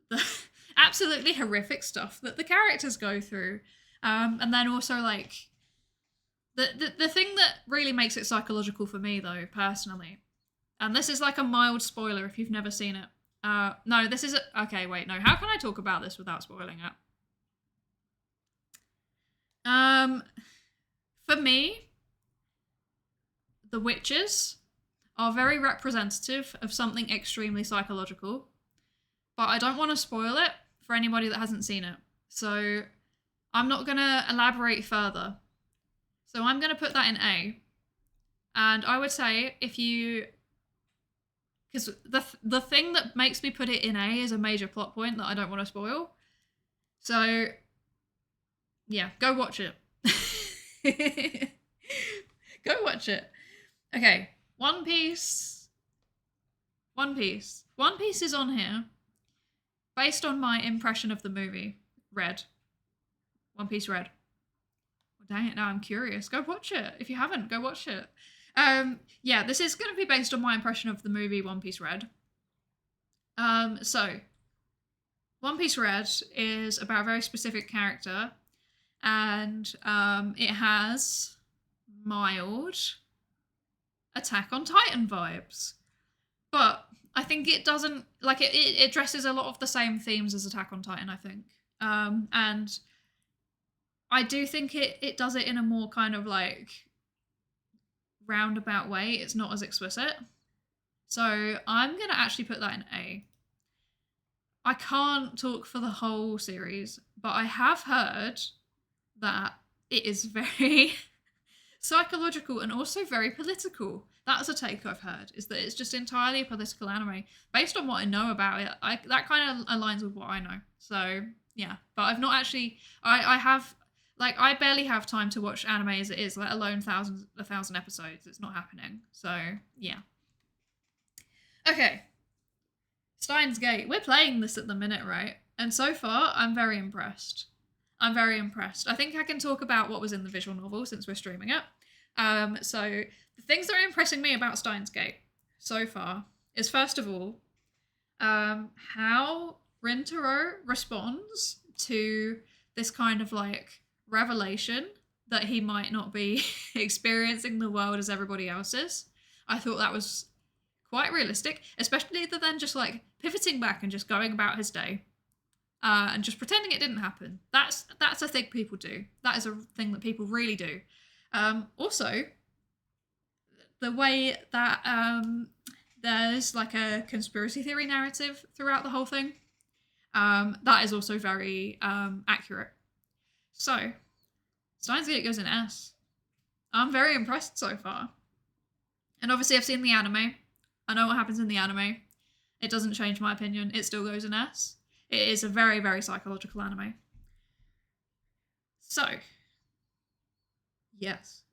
the absolutely horrific stuff that the characters go through. And then also like the thing that really makes it psychological for me though, personally, and this is like a mild spoiler if you've never seen it. No, this is okay, wait, no. How can I talk about this without spoiling it? For me, the witches are very representative of something extremely psychological, but I don't want to spoil it for anybody that hasn't seen it. So I'm not going to elaborate further. So I'm going to put that in A. And I would say if you... Because the thing that makes me put it in A is a major plot point that I don't want to spoil. So, yeah, go watch it. Go watch it. Okay, One Piece. One Piece is on here based on my impression of the movie, Red. One Piece Red. Well, dang it, now I'm curious. Go watch it. If you haven't, go watch it. Yeah, this is going to be based on my impression of the movie One Piece Red. So, One Piece Red is about a very specific character, and it has mild Attack on Titan vibes. But I think it doesn't, like, it addresses a lot of the same themes as Attack on Titan, I think. And I do think it does it in a more kind of, like, roundabout way. It's not as explicit. So I'm going to actually put that in A. I can't talk for the whole series, but I have heard that it is very psychological and also very political. That's a take I've heard, is that it's just entirely a political anime. Based on what I know about it, that kind of aligns with what I know. So, yeah. But I've not actually... I have... Like, I barely have time to watch anime as it is, let alone 1,000 episodes. It's not happening. So, yeah. Okay. Steins Gate. We're playing this at the minute, right? And so far, I'm very impressed. I think I can talk about what was in the visual novel since we're streaming it. So, the things that are impressing me about Steins Gate so far is, first of all, how Rintaro responds to this kind of, like, revelation that he might not be experiencing the world as everybody else is. I thought that was quite realistic, especially the then just like pivoting back and just going about his day and just pretending it didn't happen. That's a thing people do. That is a thing that people really do. Also, the way that there's like a conspiracy theory narrative throughout the whole thing, that is also very accurate. So, Steins Gate goes in S. I'm very impressed so far. And obviously I've seen the anime. I know what happens in the anime. It doesn't change my opinion. It still goes in S. It is a very, very psychological anime. So, yes.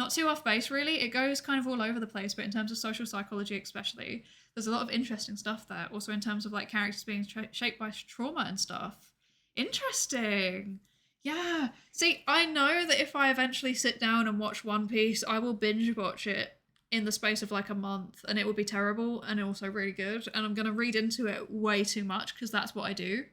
not too off base really. It goes kind of all over the place, but in terms of social psychology especially, there's a lot of interesting stuff there. Also in terms of like characters being shaped by trauma and stuff. Interesting. Yeah. See, I know that if I eventually sit down and watch One Piece, I will binge watch it in the space of like a month, and it will be terrible and also really good, and I'm going to read into it way too much because that's what I do.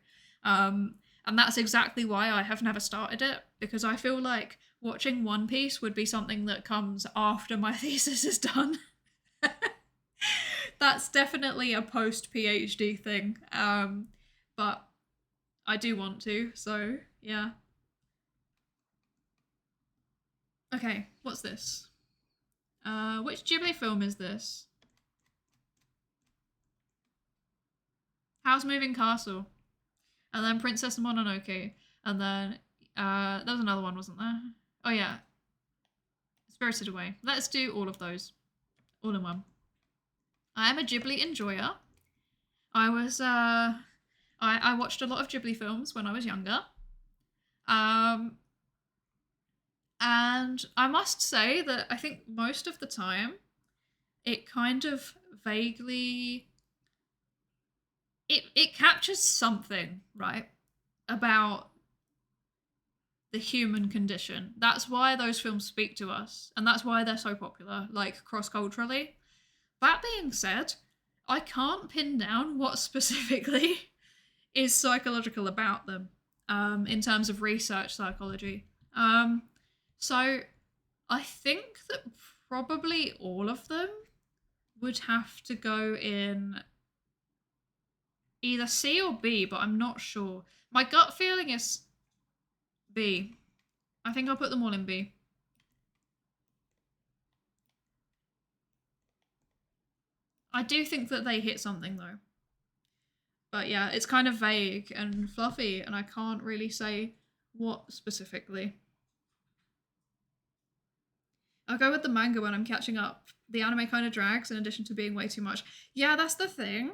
And that's exactly why I have never started it, because I feel like watching One Piece would be something that comes after my thesis is done. That's definitely a post-PhD thing. But I do want to, so yeah. Okay, what's this? Which Ghibli film is this? Howl's Moving Castle. And then Princess Mononoke. And then there was another one, wasn't there? Oh yeah. Spirited Away. Let's do all of those. All in one. I am a Ghibli enjoyer. I was I watched a lot of Ghibli films when I was younger. And I must say that I think most of the time it kind of vaguely it captures something, right, about the human condition. That's why those films speak to us, and that's why they're so popular, like cross-culturally. That being said, I can't pin down what specifically is psychological about them in terms of research psychology. So I think that probably all of them would have to go in either C or B, but I'm not sure. My gut feeling is B. I think I'll put them all in B. I do think that they hit something though. But yeah, it's kind of vague and fluffy, and I can't really say what specifically. I'll go with the manga when I'm catching up. The anime kind of drags in addition to being way too much. Yeah, that's the thing.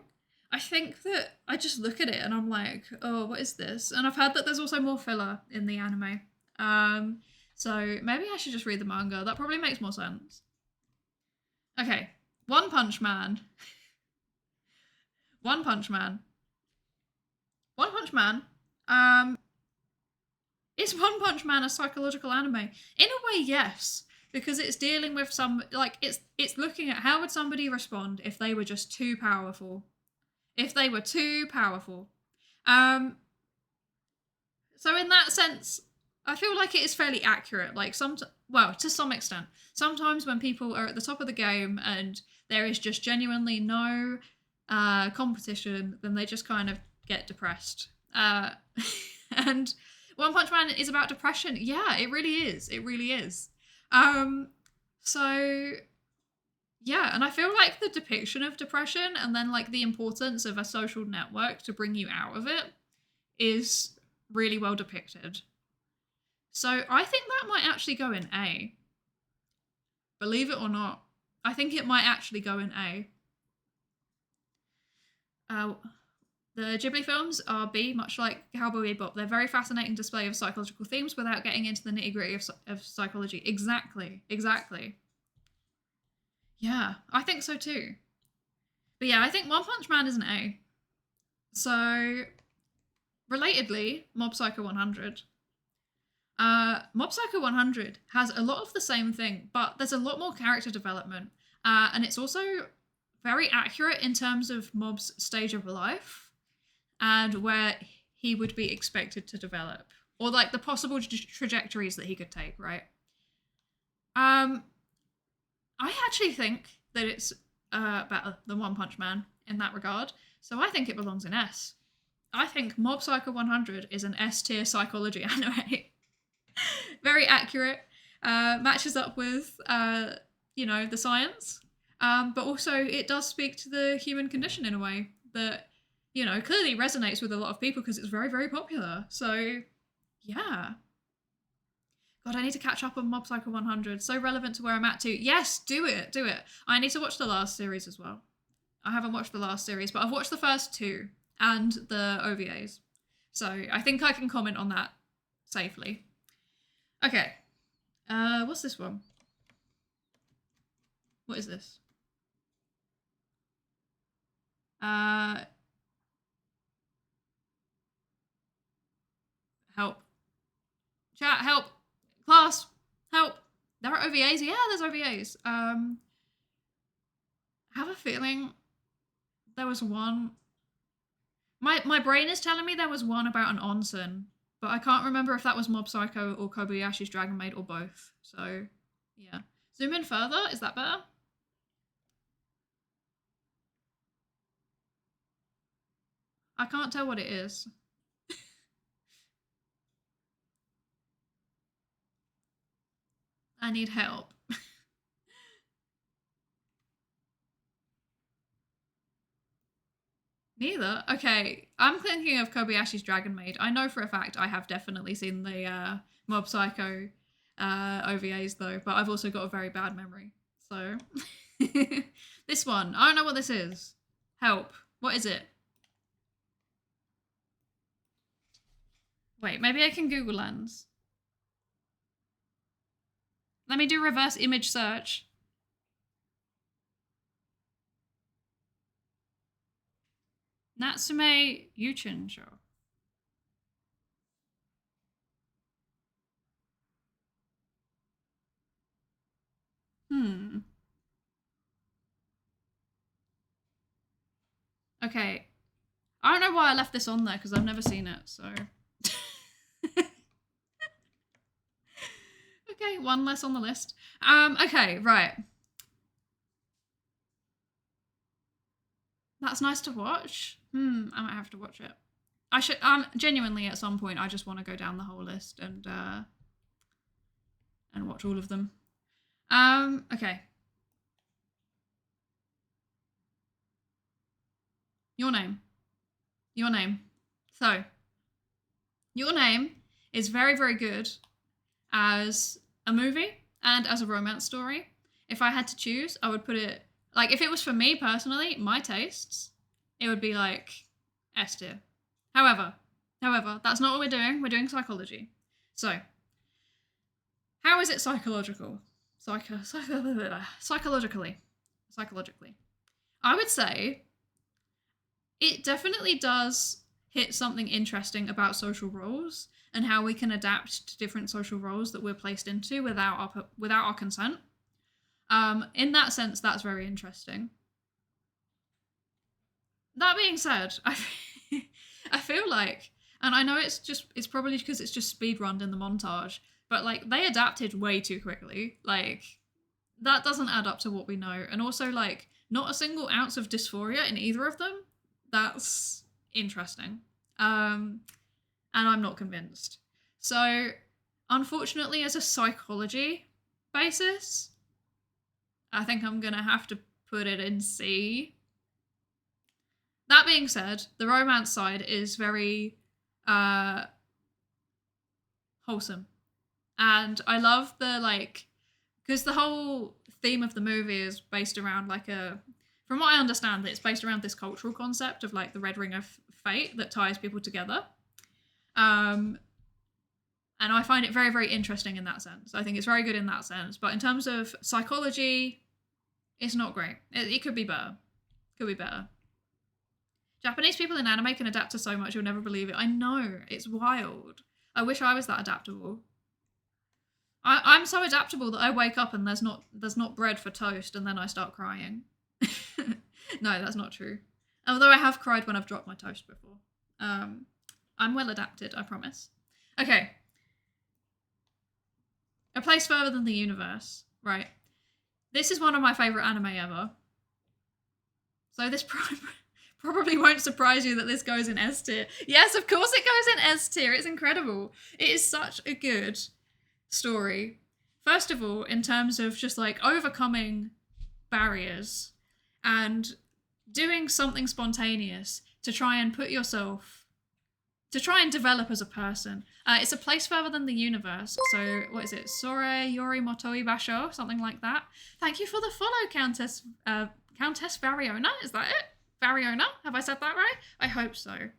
I think that I just look at it and I'm like, oh, what is this? And I've heard that there's also more filler in the anime. So maybe I should just read the manga. That probably makes more sense. Okay, One Punch Man. One Punch Man. One Punch Man. Is One Punch Man a psychological anime? In a way, yes. Because it's dealing with some, like, it's looking at how would somebody respond if they were just too powerful. If they were too powerful. So in that sense, I feel like it is fairly accurate. Like, well, to some extent. Sometimes when people are at the top of the game and there is just genuinely no competition, then they just kind of get depressed. And One Punch Man is about depression. Yeah, it really is. It really is. So yeah, and I feel like the depiction of depression and then like the importance of a social network to bring you out of it is really well depicted. So I think that might actually go in A. Believe it or not, I think it might actually go in A. The Ghibli films are B, much like Cowboy Bebop. They're a very fascinating display of psychological themes without getting into the nitty-gritty of psychology. Exactly. Yeah, I think so too. But yeah, I think One Punch Man is an A. So, relatedly, Mob Psycho 100. Mob Psycho 100 has a lot of the same thing, but there's a lot more character development. And it's also very accurate in terms of Mob's stage of life and where he would be expected to develop, or like the possible trajectories that he could take, right? I actually think that it's better than One Punch Man in that regard, so I think it belongs in S. I think Mob Psycho 100 is an S tier psychology anime. Very accurate, matches up with the science, but also it does speak to the human condition in a way that clearly resonates with a lot of people because it's very, very popular. So, yeah. God, I need to catch up on Mob Psycho 100. So relevant to where I'm at too. Yes, do it. I need to watch the last series as well. I haven't watched the last series, but I've watched the first two and the OVAs. So I think I can comment on that safely. Okay. What's this one? What is this? Help. Chat, help. Class, help. There are OVAs? Yeah, there's OVAs. I have a feeling there was one. My brain is telling me there was one about an onsen, but I can't remember if that was Mob Psycho or Kobayashi's Dragon Maid or both. So, yeah. Zoom in further. Is that better? I can't tell what it is. I need help. Neither? Okay, I'm thinking of Kobayashi's Dragon Maid. I know for a fact I have definitely seen the Mob Psycho OVAs though, but I've also got a very bad memory. So, this one. I don't know what this is. Help. What is it? Wait, maybe I can Google Lens. Let me do reverse image search. Natsume Yuchincho. Okay. I don't know why I left this on there because I've never seen it, so. Okay, one less on the list. Okay, right. That's nice to watch. I might have to watch it. I should genuinely at some point I just want to go down the whole list and watch all of them. Okay. Your name. Your name. So, Your Name is very, very good as a movie and as a romance story. If I had to choose, I would put it, like, if it was for me personally, my tastes, it would be like S tier. However, that's not what we're doing. We're doing psychology. So, how is it psychological? Psychologically. I would say it definitely does hit something interesting about social roles and how we can adapt to different social roles that we're placed into without our consent. In that sense, that's very interesting. That being said, I feel like, and I know it's probably because it's just speedrunned in the montage, but like they adapted way too quickly. Like that doesn't add up to what we know, and also like not a single ounce of dysphoria in either of them. That's interesting. And I'm not convinced. So, unfortunately, as a psychology basis, I think I'm gonna have to put it in C. That being said, the romance side is very wholesome. And I love the like, because the whole theme of the movie is based around like from what I understand, it's based around this cultural concept of like the red ring of fate that ties people together. And I find it very, very interesting in that sense. I think it's very good in that sense. But in terms of psychology, it's not great. It could be better. Japanese people in anime can adapt to so much, you'll never believe it. I know, it's wild. I wish I was that adaptable. I'm so adaptable that I wake up and there's not bread for toast and then I start crying. No, that's not true. Although I have cried when I've dropped my toast before. I'm well adapted, I promise. Okay. A Place Further Than the Universe. Right. This is one of my favourite anime ever. So this probably won't surprise you that this goes in S tier. Yes, of course it goes in S tier. It's incredible. It is such a good story. First of all, in terms of just like overcoming barriers and doing something spontaneous to try and develop as a person. It's A Place Further Than the Universe. So, what is it? Sore Yori Motoi Basho? Something like that. Thank you for the follow, Countess Variona. Is that it? Variona? Have I said that right? I hope so.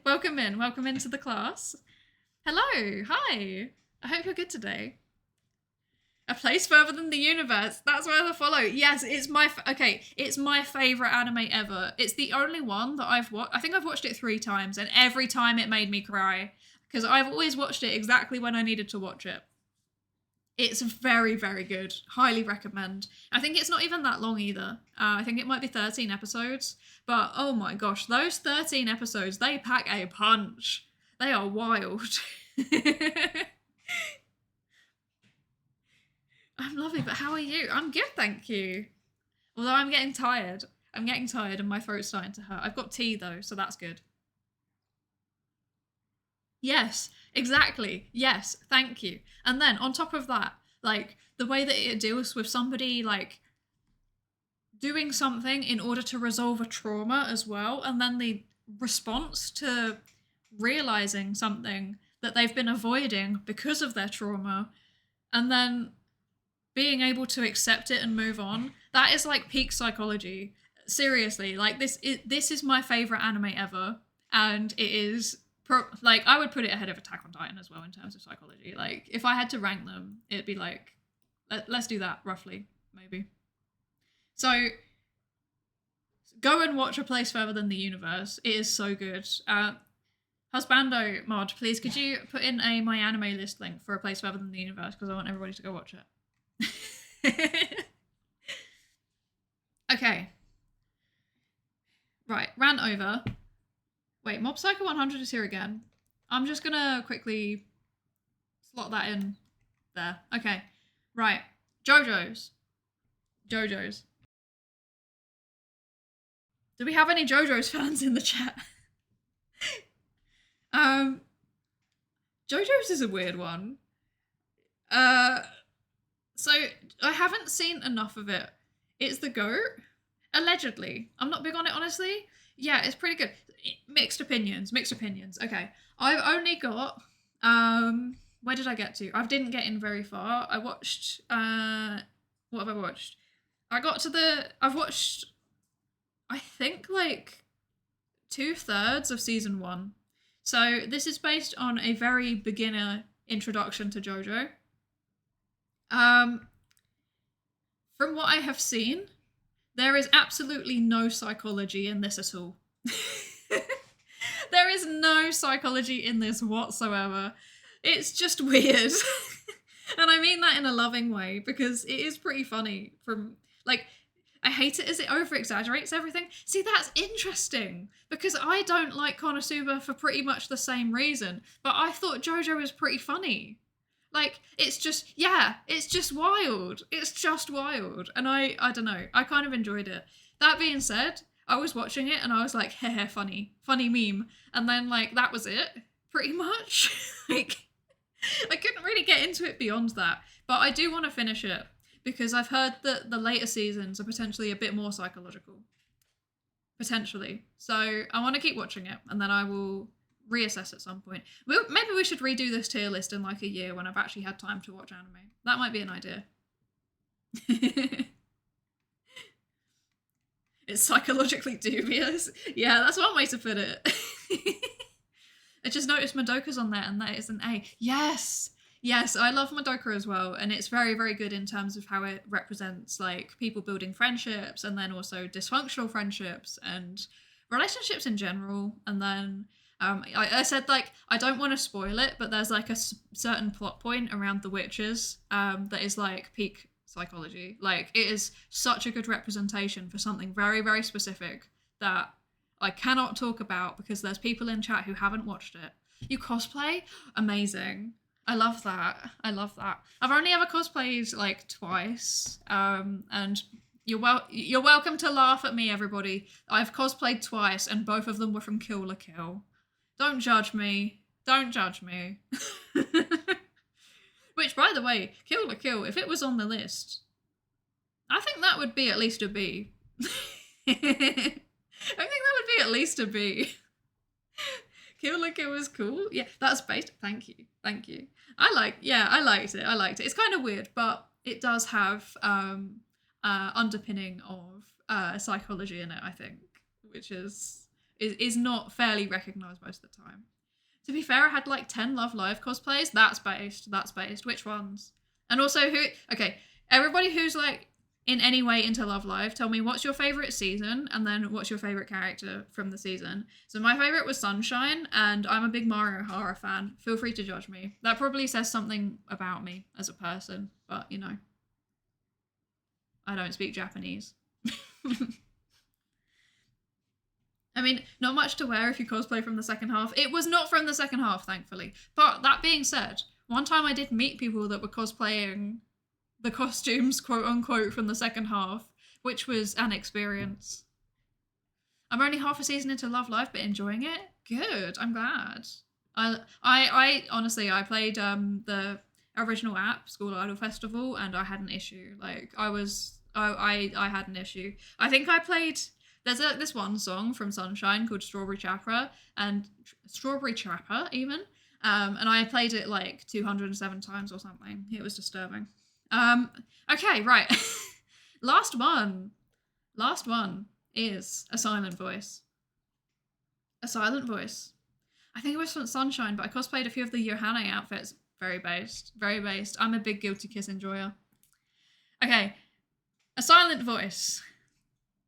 Welcome into the class. Hello, hi. I hope you're good today. A Place Further Than the Universe. That's worth a follow. Yes, it's my it's my favorite anime ever. It's the only one that I've watched. I think I've watched it 3 times, and every time it made me cry because I've always watched it exactly when I needed to watch it. It's very, very good. Highly recommend. I think it's not even that long either. I think it might be 13 episodes. But oh my gosh, those 13 episodes, they pack a punch. They are wild. I'm lovely, but how are you? I'm good, thank you. Although I'm getting tired. I'm getting tired and my throat's starting to hurt. I've got tea though, so that's good. Yes, exactly. Yes, thank you. And then on top of that, like the way that it deals with somebody like doing something in order to resolve a trauma as well, and then the response to realizing something that they've been avoiding because of their trauma, and then being able to accept it and move on. That is like peak psychology. Seriously, like this is my favorite anime ever, and it is like I would put it ahead of Attack on Titan as well in terms of psychology. Like if I had to rank them, it'd be like let's do that roughly, maybe. So go and watch A Place Further Than the Universe. It is so good. Husbando mod, please could you put in a my anime list link for A Place Further Than the Universe because I want everybody to go watch it. Okay. Right, ran over. Wait, Mob Psycho 100 is here again. I'm just gonna quickly slot that in there. Okay. Right. JoJo's. JoJo's. Do we have any JoJo's fans in the chat? JoJo's is a weird one. So I haven't seen enough of it. It's the GOAT. Allegedly. I'm not big on it, honestly. Yeah, it's pretty good. Mixed opinions. Okay. I've only got where did I get to? I didn't get in very far. I watched what have I watched? I've watched I think like 2/3 of season 1. So this is based on a very beginner introduction to JoJo. From what I have seen, there is absolutely no psychology in this at all. There is no psychology in this whatsoever. It's just weird. And I mean that in a loving way because it is pretty funny from like I hate it as it over exaggerates everything. See, that's interesting because I don't like Konosuba for pretty much the same reason, but I thought JoJo was pretty funny. Like, it's just wild. It's just wild. And I don't know, I kind of enjoyed it. That being said, I was watching it and I was like, heh, funny meme. And then like, that was it, pretty much. Like, I couldn't really get into it beyond that. But I do want to finish it because I've heard that the later seasons are potentially a bit more psychological. Potentially. So I want to keep watching it and then I will reassess at some point. Maybe we should redo this tier list in like a year when I've actually had time to watch anime. That might be an idea. It's psychologically dubious. Yeah, that's one way to put it. I just noticed Madoka's on there and that is an A. Yes! Yes, I love Madoka as well, and it's very, very good in terms of how it represents like people building friendships and then also dysfunctional friendships and relationships in general. And then I said like I don't want to spoil it, but there's like a certain plot point around the witches that is like peak psychology. Like it is such a good representation for something very, very specific that I cannot talk about because there's people in chat who haven't watched it. You cosplay? Amazing. I love that. I've only ever cosplayed like twice, and you're welcome to laugh at me, everybody. I've cosplayed twice, and both of them were from Kill la Kill. Don't judge me. Which, by the way, Kill la Kill, if it was on the list, I think that would be at least a B. I think that would be at least a B. Kill la Kill was cool. Yeah, that's based. Thank you. I liked it. It's kind of weird, but it does have underpinning of psychology in it, I think, which is not fairly recognised most of the time. To be fair, I had like 10 Love Live cosplays. That's based. Which ones? And also okay, everybody who's like in any way into Love Live, tell me what's your favourite season and then what's your favourite character from the season. So my favourite was Sunshine, and I'm a big Mario Hara fan. Feel free to judge me. That probably says something about me as a person, but you know, I don't speak Japanese. I mean, not much to wear if you cosplay from the second half. It was not from the second half, thankfully. But that being said, one time I did meet people that were cosplaying the costumes, quote unquote, from the second half, which was an experience. I'm only half a season into Love Live, but enjoying it. Good. I'm glad. I honestly, I played the original app, School Idol Festival, and I had an issue. Like I had an issue. I think I played. There's this one song from Sunshine called Strawberry Trapper even. And I played it like 207 times or something. It was disturbing. Okay, right. Last one is a silent voice. A silent voice. I think it was from Sunshine, but I cosplayed a few of the Yohane outfits. Very based. I'm a big Guilty Kiss enjoyer. Okay, a silent voice.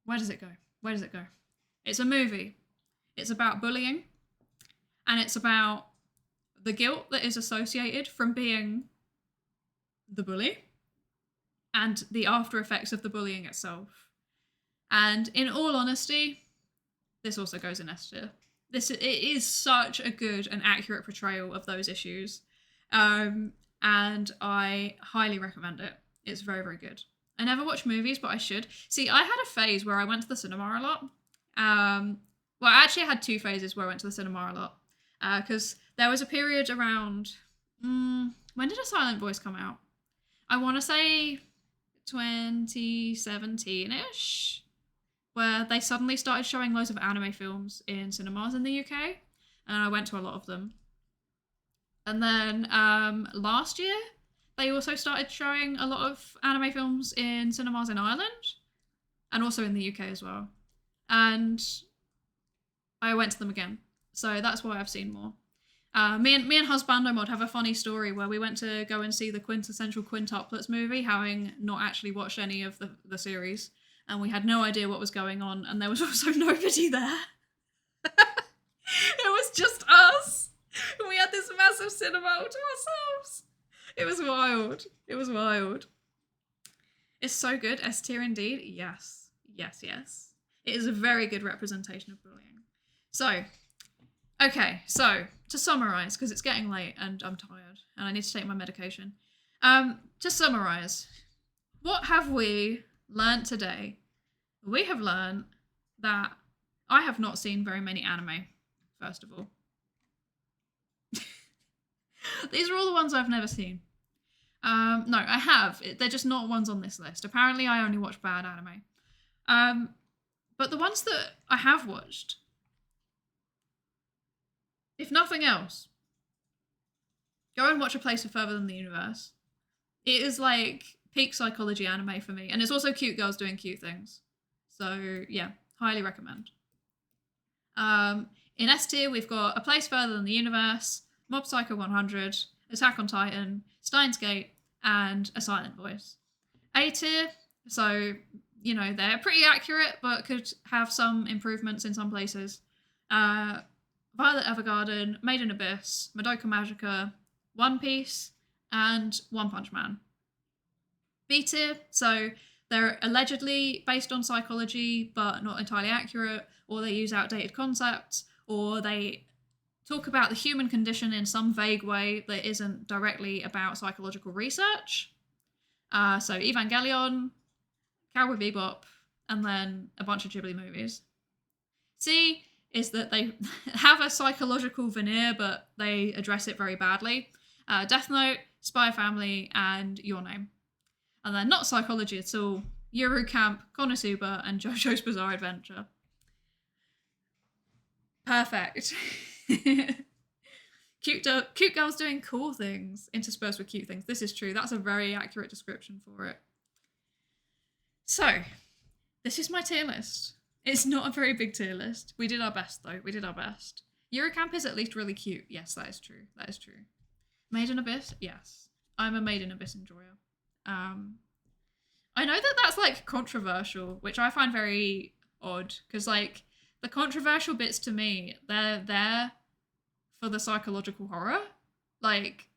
Where does it go? It's a movie. It's about bullying, and it's about the guilt that is associated from being the bully and the after effects of the bullying itself. And in all honesty, this also goes in S tier. It is such a good and accurate portrayal of those issues. And I highly recommend it. It's very, very good. I never watch movies, but I should. See, I had a phase where I went to the cinema a lot. Well, actually, I had two phases where I went to the cinema a lot. Because there was a period around... when did A Silent Voice come out? I want to say 2017-ish, where they suddenly started showing loads of anime films in cinemas in the UK, and I went to a lot of them. And then last year, they also started showing a lot of anime films in cinemas in Ireland, and also in the UK as well. And I went to them again, so that's why I've seen more. Me and Husbando Mod have a funny story where we went to go and see the quintessential quintuplets movie, having not actually watched any of the series, and we had no idea what was going on, and there was also nobody there. It was just us, and we had this massive cinema all to ourselves. It was wild. It's so good. S tier indeed. Yes. It is a very good representation of bullying. So, okay, so to summarise, because it's getting late and I'm tired and I need to take my medication. To summarise, what have we learnt today? We have learnt that I have not seen very many anime, first of all. These are all the ones I've never seen. No, I have. They're just not ones on this list. Apparently, I only watch bad anime. But the ones that I have watched, if nothing else, go and watch A Place Further Than the Universe. It is like peak psychology anime for me. And it's also cute girls doing cute things. So, yeah, highly recommend. In S tier, we've got A Place Further Than the Universe, Mob Psycho 100, Attack on Titan, Steins Gate, and A Silent Voice. A tier, so, you know, they're pretty accurate, but could have some improvements in some places. Violet Evergarden, Made in Abyss, Madoka Magica, One Piece, and One Punch Man. B tier, so they're allegedly based on psychology, but not entirely accurate, or they use outdated concepts, or they talk about the human condition in some vague way that isn't directly about psychological research. So Evangelion, Cowboy Bebop, and then a bunch of Ghibli movies. C is that they have a psychological veneer, but they address it very badly. Death Note, Spy Family, and Your Name. And then not psychology at all, Yuru Camp, Konosuba, and JoJo's Bizarre Adventure. Perfect. Cute girls doing cool things interspersed with cute things. This is true. That's a very accurate description for it. So, this is my tier list. It's not a very big tier list. We did our best, though. Eurocamp is at least really cute. Yes, that is true. Made in Abyss? Yes. I'm a Made in Abyss enjoyer. I know that that's like controversial, which I find very odd because like the controversial bits to me, they're there for the psychological horror. Like,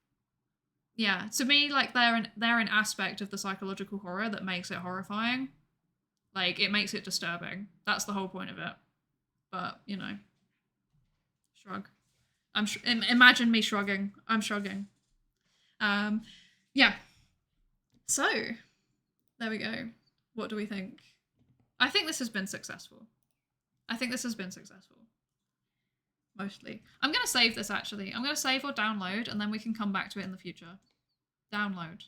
yeah, to me, like they're an aspect of the psychological horror that makes it horrifying. Like it makes it disturbing. That's the whole point of it. But you know, shrug. Imagine me shrugging. I'm shrugging. Yeah. So there we go. What do we think? I think this has been successful. Mostly. I'm going to save this actually. I'm going to save or download and then we can come back to it in the future. Download.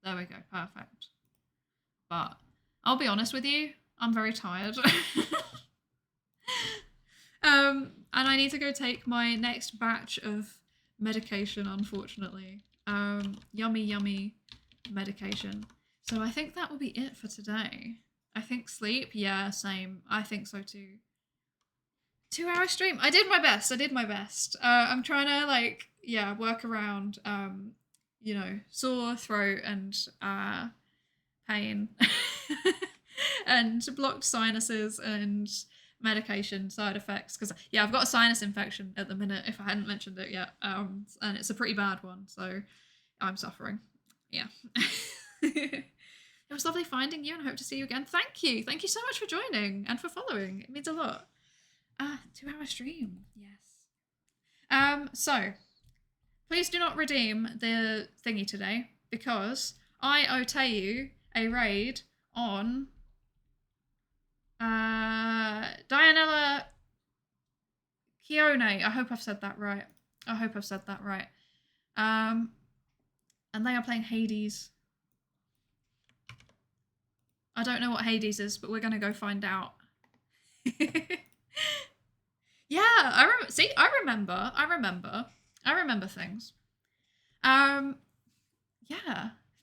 There we go. Perfect. But I'll be honest with you. I'm very tired. And I need to go take my next batch of medication, unfortunately. Yummy medication. So I think that will be it for today. I think sleep, yeah, same. I think so too. 2-hour stream. I did my best. I'm trying to like, yeah, work around, you know, sore throat and pain and blocked sinuses and medication side effects because yeah, I've got a sinus infection at the minute if I hadn't mentioned it yet, and it's a pretty bad one, so I'm suffering. Yeah. It was lovely finding you and I hope to see you again. Thank you so much for joining and for following. It means a lot. 2-hour stream, yes. So please do not redeem the thingy today because I owe Tayu a raid on Dianella Kione. I hope I've said that right. And they are playing Hades. I don't know what Hades is, but we're gonna go find out. Yeah, I remember things. Yeah.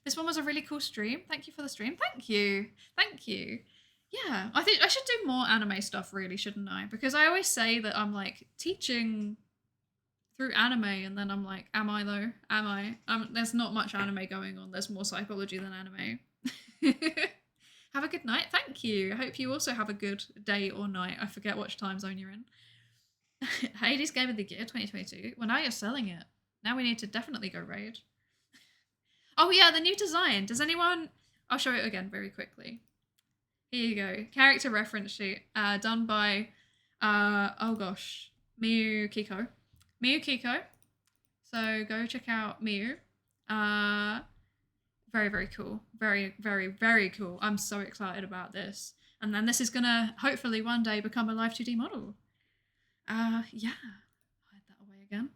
This one was a really cool stream. Thank you for the stream. Thank you. Yeah, I think I should do more anime stuff, really, shouldn't I? Because I always say that I'm like teaching through anime, and then I'm like, am I though? Am I? There's not much anime going on. There's more psychology than anime. Have a good night. Thank you. I hope you also have a good day or night. I forget which time zone you're in. Hades Game of the Year 2022. Well, now you're selling it. Now we need to definitely go raid. Oh yeah, the new design. Does anyone... I'll show it again very quickly. Here you go. Character reference sheet. Done by, oh gosh, Miyu Kiko. So go check out Miyu. Very, very cool. Very, very, very cool. I'm so excited about this. And then this is gonna hopefully one day become a live 2D model. Yeah. Hide that away again.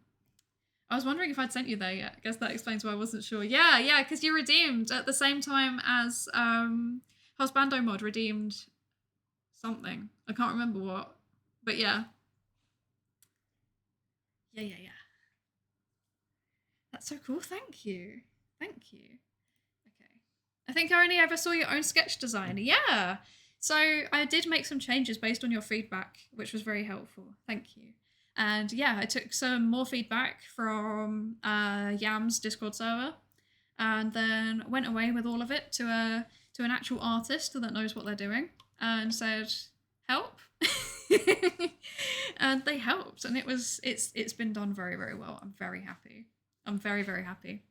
I was wondering if I'd sent you there yet. I guess that explains why I wasn't sure. Yeah, because you redeemed at the same time as Husbando mod redeemed something. I can't remember what. But yeah. Yeah. That's so cool. Thank you. Okay. I think I only ever saw your own sketch design. Yeah. So I did make some changes based on your feedback, which was very helpful. Thank you. And yeah, I took some more feedback from Yam's Discord server and then went away with all of it to an actual artist that knows what they're doing and said, help. And they helped, and it's been done very, very well. I'm very happy. I'm very, very happy.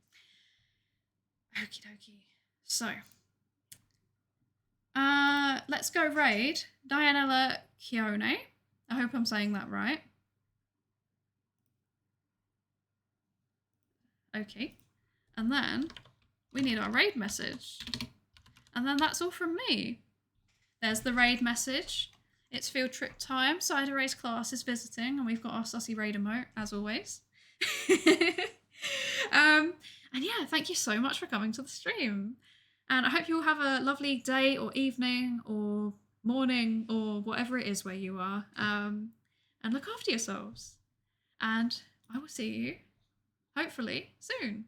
Okie dokie. So let's go raid Dianella Kione. I hope I'm saying that right. Okay. And then we need our raid message. And then that's all from me. There's the raid message. It's field trip time. Psydere's class is visiting, and we've got our sussy raid emote, as always. And yeah, thank you so much for coming to the stream. And I hope you all have a lovely day or evening or morning or whatever it is where you are. And look after yourselves. And I will see you, hopefully, soon.